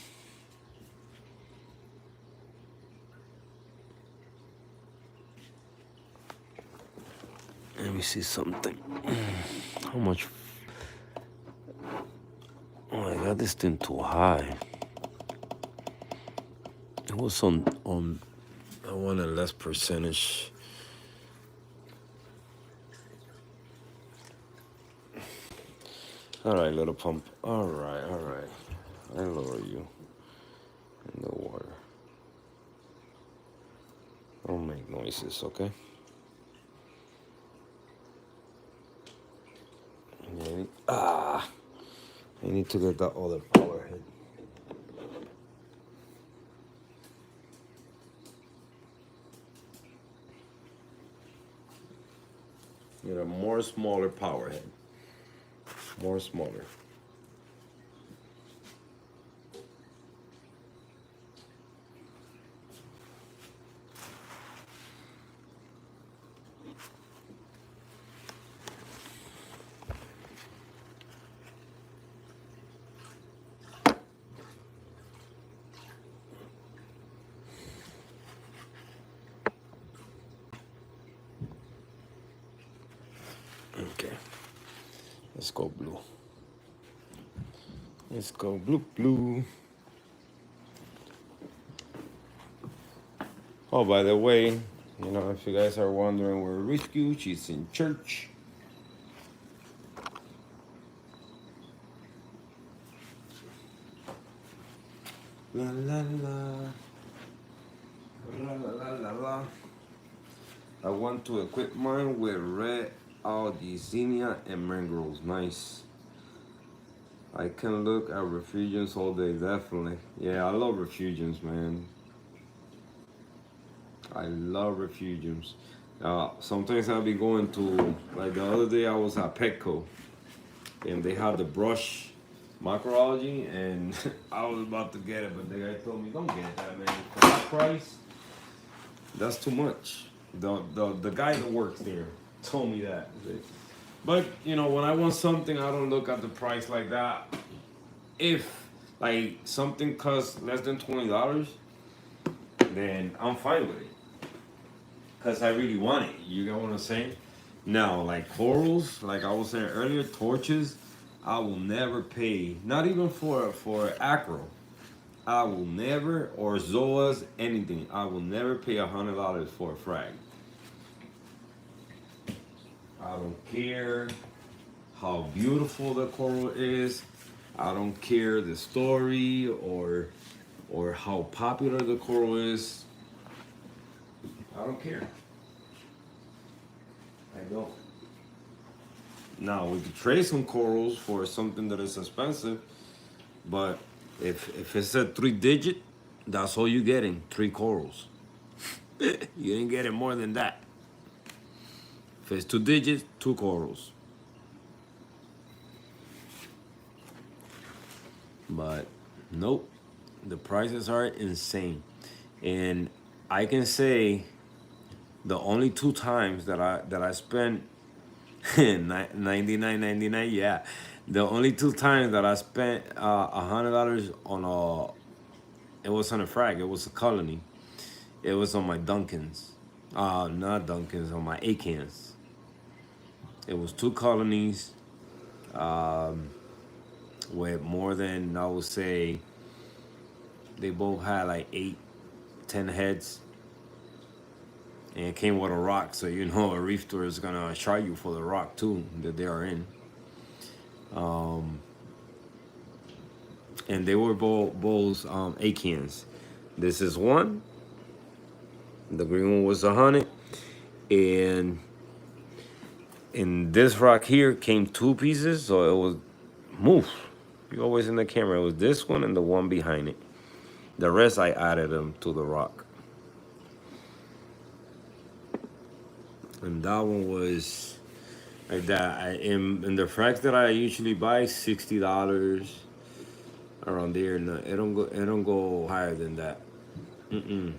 Let me see something. How much? Oh, I got this thing too high. It was on. I wanted less percentage. All right, little pump. All right, all right. I lower you in the water. Don't make noises, okay? I need to get that other power head. Get a more smaller power head. More smaller. Okay. Let's go blue. Let's go blue. Oh, by the way, if you guys are wondering where Rescue, she's in church. La la la. La la la la la. I want to equip mine with red aldicinia and mangroves. Nice. I can look at refugiums all day, definitely. Yeah, I love refugiums, man. I love refugiums. Sometimes I'll be going to, like the other day I was at Petco, and they had the brush macroalgae, and I was about to get it, but the guy told me, don't get that, man. For that price, that's too much. The guy that works there told me that. But, when I want something, I don't look at the price like that. If, like, something costs less than $20, then I'm fine with it. Because I really want it. You get what I'm saying? Now, like corals, like I was saying earlier, torches, I will never pay, not even for acro. I will never, or zoas, anything. I will never pay $100 for a frag. I don't care how beautiful the coral is. I don't care the story or how popular the coral is. I don't care. I don't. Now we could trade some corals for something that is expensive, but if it's a 3-digit, that's all you're getting. 3 corals. You didn't get it more than that. If it's 2 digits, 2 corals. But nope, the prices are insane, and I can say the only 2 times that I spent 99.99, yeah, the only 2 times that I spent $100 on it was on a frag. It was a colony, It was on my Duncans. Not Duncans, on my Acans. It was two colonies with more than, I would say, they both had like 8, 10 heads. And it came with a rock, so you know a reef tour is gonna charge you for the rock too that they are in. And they were both Acans. This is one. The green one was 100, and in this rock here came two pieces, so it was move. You always in the camera. It was this one and the one behind it. The rest I added them to the rock, and that one was like that. In the fracks that I usually buy, $60 around there. No, it don't go higher than that. Mm-mm.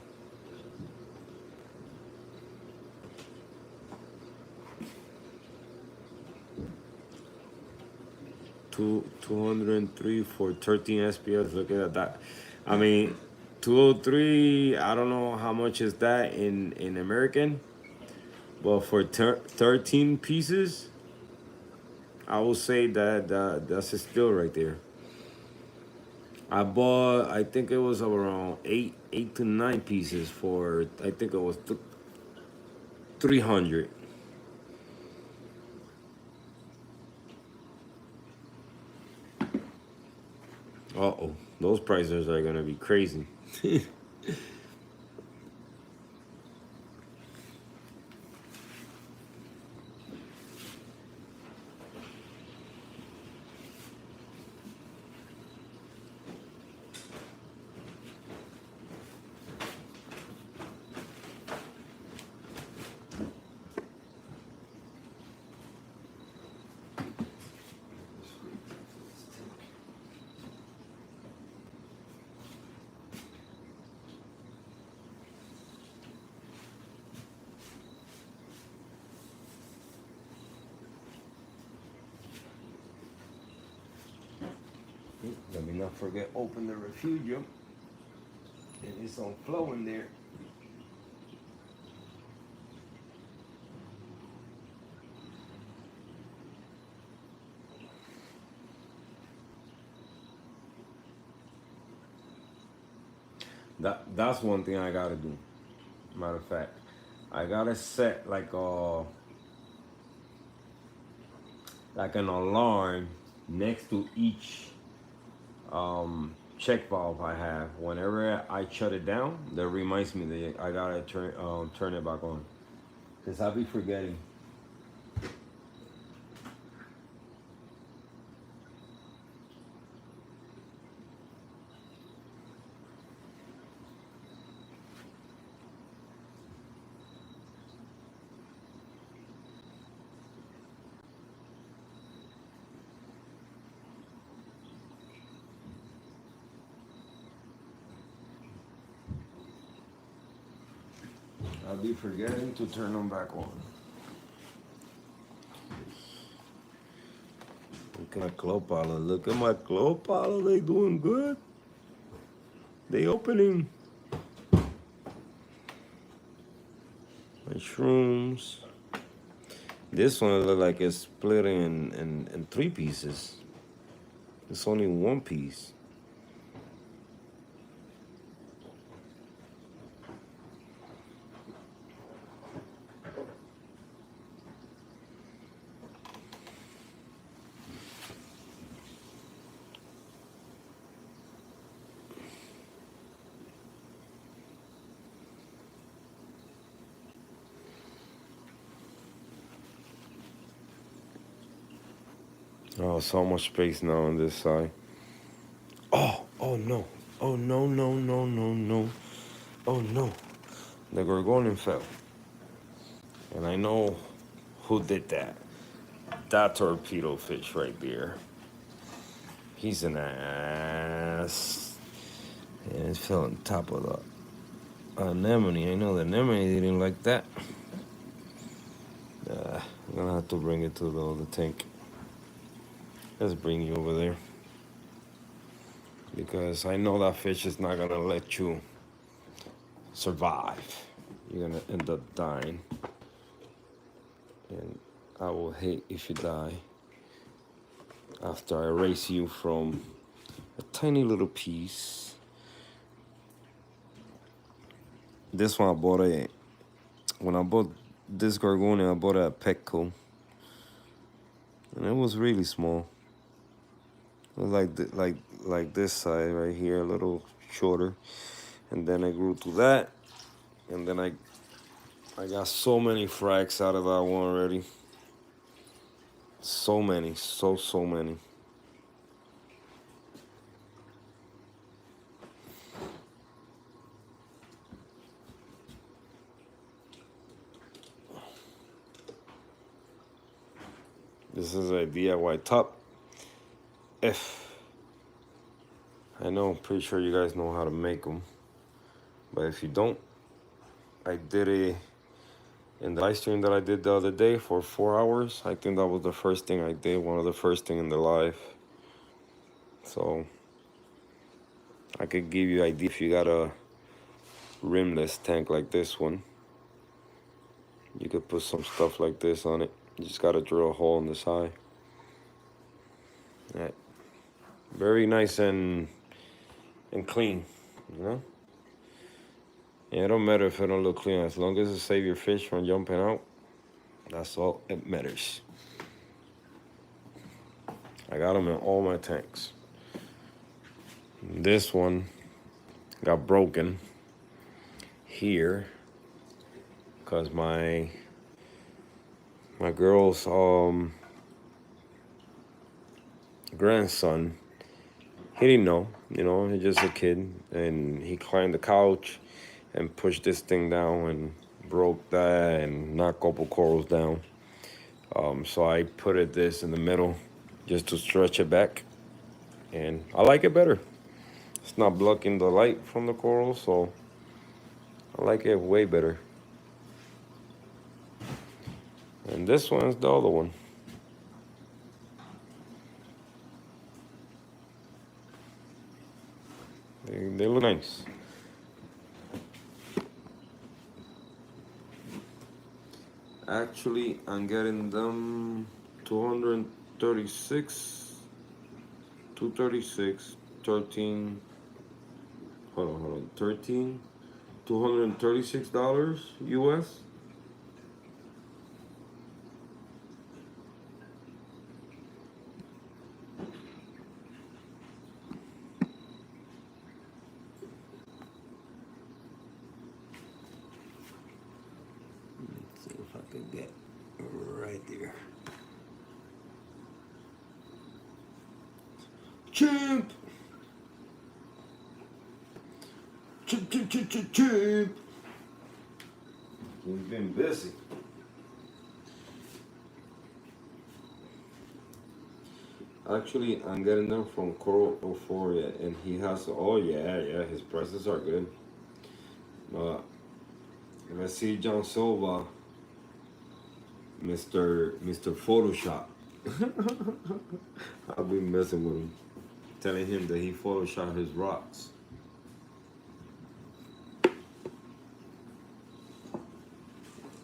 203 for 13 SPS. Look at that. I mean, 203. I don't know how much is that in American, but for 13 pieces, I will say that's a steal right there. I bought. I think it was around eight to 9 pieces for. I think it was 300. Uh-oh, those prices are gonna be crazy. Let me not forget, open the refugium. And it's on flow in there. That's one thing I gotta do. Matter of fact, I gotta set like an alarm next to each check valve I have. Whenever I shut it down, that reminds me that I gotta turn it back on. Cause I'll be forgetting. I'll be forgetting to turn them back on. Look at my claw pilot. Look at my claw pilot. They doing good. They opening. My shrooms. This one look like it's split in 3 pieces. It's only 1 piece. Oh, so much space now on this side. Oh no. Oh no, no, no, no, no. Oh no. The gorgonian fell. And I know who did that. That torpedo fish right there. He's an ass. And it fell on top of the anemone. I know the anemone didn't like that. I'm gonna have to bring it to the tank. Let's bring you over there. Because I know that fish is not gonna let you survive. You're gonna end up dying. And I will hate if you die after I erase you from a tiny little piece. This one I bought when I bought this gorgonian, I bought it at Petco. And it was really small. It was like this side right here, a little shorter. And then I grew to that. And then I got so many frags out of that one already. So many, so many. This is a DIY top. I know, I'm pretty sure you guys know how to make them. But if you don't, I did it in the live stream that I did the other day for 4 hours. I think that was the first thing I did, one of the first thing in the live. So I could give you idea if you got a rimless tank like this one. You could put some stuff like this on it. You just gotta drill a hole in the side. All right. Very nice and clean, you know? And it don't matter if it don't look clean, as long as it save your fish from jumping out, that's all it matters. I got them in all my tanks. This one got broken here because my girl's grandson, he didn't know, you know, he's just a kid, and he climbed the couch and pushed this thing down and broke that and knocked a couple corals down. So I put this in the middle just to stretch it back, and I like it better. It's not blocking the light from the coral, so I like it way better. And this one's the other one. They look nice. Actually, I'm getting them 236, 13, hold on, 13, $236 US. Let's see if I can get right there. Chimp! Chimp! He's been busy. Actually, I'm getting them from Coral Euphoria, and he has, oh yeah, his prices are good. If I see John Silva, Mr. Photoshop, I'll be messing with him, telling him that he photoshopped his rocks.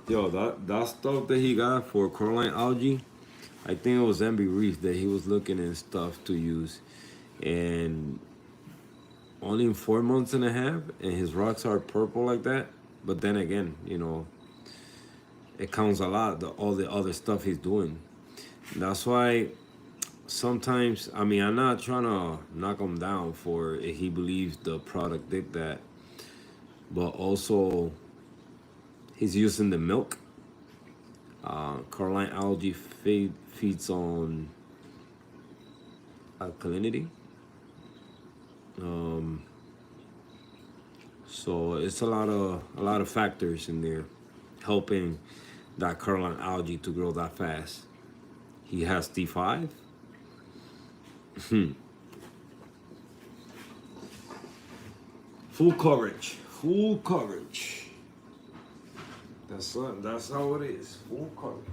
Yo, that stuff that he got for coralline algae, I think it was MB Reef that he was looking at stuff to use, and only in 4 months and a half, and his rocks are purple like that. But then again, you know, it counts a lot, all the other stuff he's doing. That's why sometimes, I mean, I'm not trying to knock him down for if he believes the product did that, but also he's using the milk. Coralline algae feeds on alkalinity. So it's a lot of factors in there helping that coralline algae to grow that fast. He has D5. Full coverage. That's how it is. Full coverage.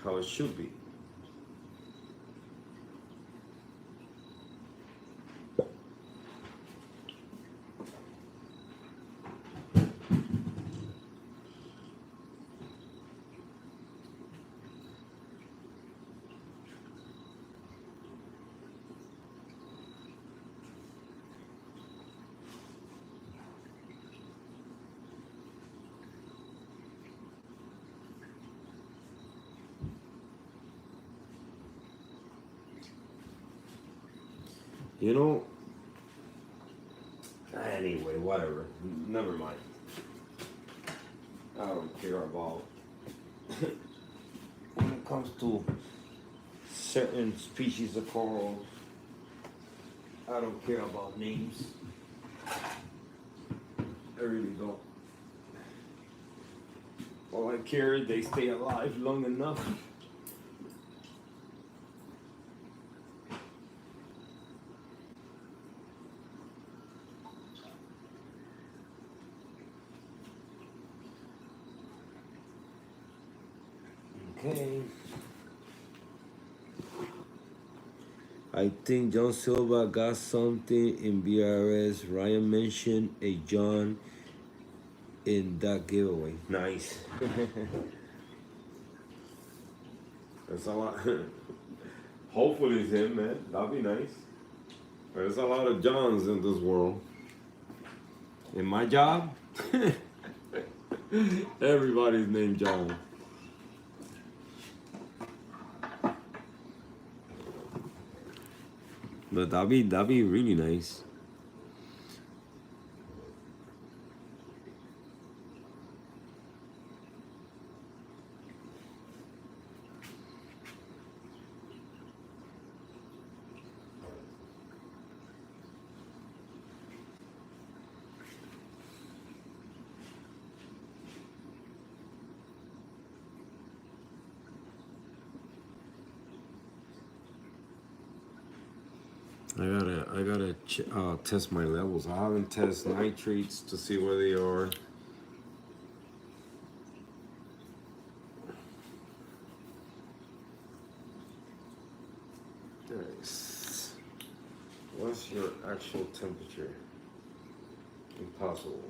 How it should be. You know. Anyway, whatever. Never mind. I don't care about when it comes to certain species of corals. I don't care about names. I really don't. All I care is they stay alive long enough. Okay. I think John Silva got something in BRS. Ryan mentioned a John in that giveaway. Nice. That's a lot. Hopefully it's him, man. That'd be nice. There's a lot of Johns in this world. In my job, everybody's named John. But that'd be really nice. I gotta test my levels. I haven't tested nitrates to see where they are. Nice. What's your actual temperature? Impossible.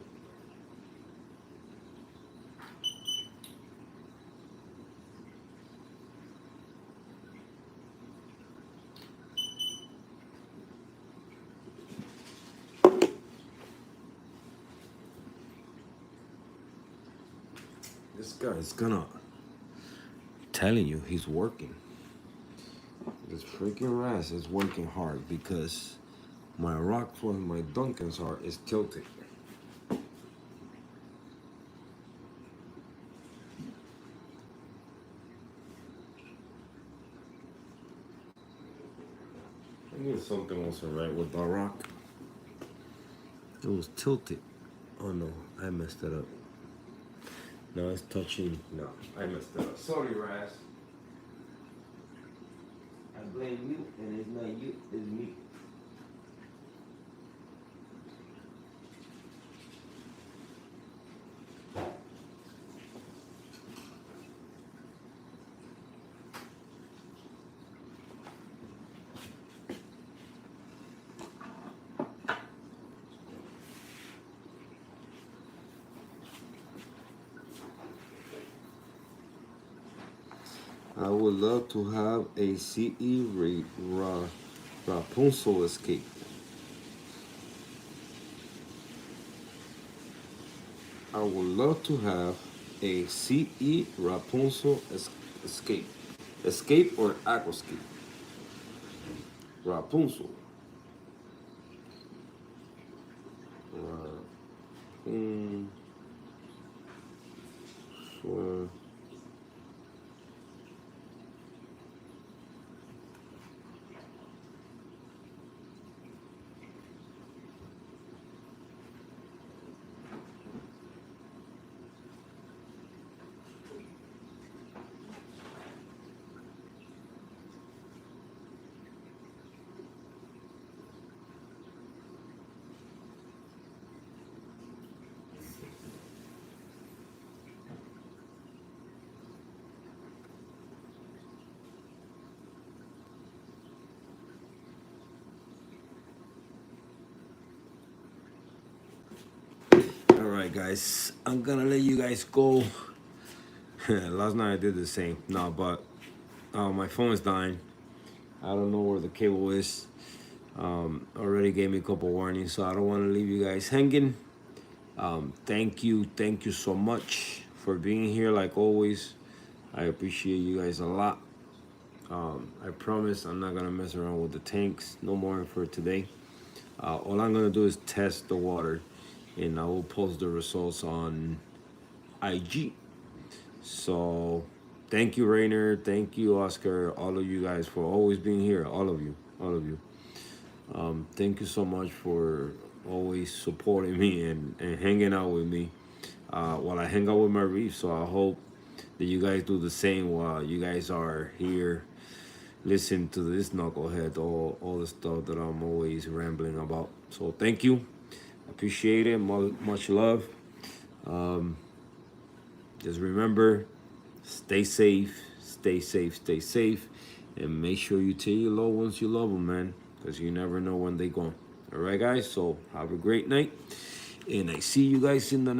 This guy's gonna telling you he's working. This freaking Raz is working hard because my rocks where my Duncans are is tilted. I knew something wasn't right with that rock. It was tilted. Oh no, I messed it up. Now it's touching. No, I messed it up. Sorry, Raz. I blame you, and it's not you, it's me. I would love to have a CE Rapunzel escape. I would love to have a CE Rapunzel escape. Escape or aquascape? Rapunzel. Rapunzel. Alright guys, I'm gonna let you guys go. Last night I did the same. No, but my phone is dying. I don't know where the cable is. Already gave me a couple warnings, so I don't want to leave you guys hanging. Thank you so much for being here like always. I appreciate you guys a lot. I promise I'm not gonna mess around with the tanks no more for today. All I'm gonna do is test the water, and I will post the results on IG. So thank you, Rainer. Thank you, Oscar. All of you guys for always being here. All of you. All of you. Thank you so much for always supporting me and hanging out with me while I hang out with my reef. So I hope that you guys do the same while you guys are here listening to this knucklehead, all the stuff that I'm always rambling about. So thank you. Appreciate it. Much love. Just remember, stay safe, stay safe, stay safe, and make sure you tell your loved ones you love them, man, because you never know when they gone. All right, guys. So have a great night, and I see you guys in the next.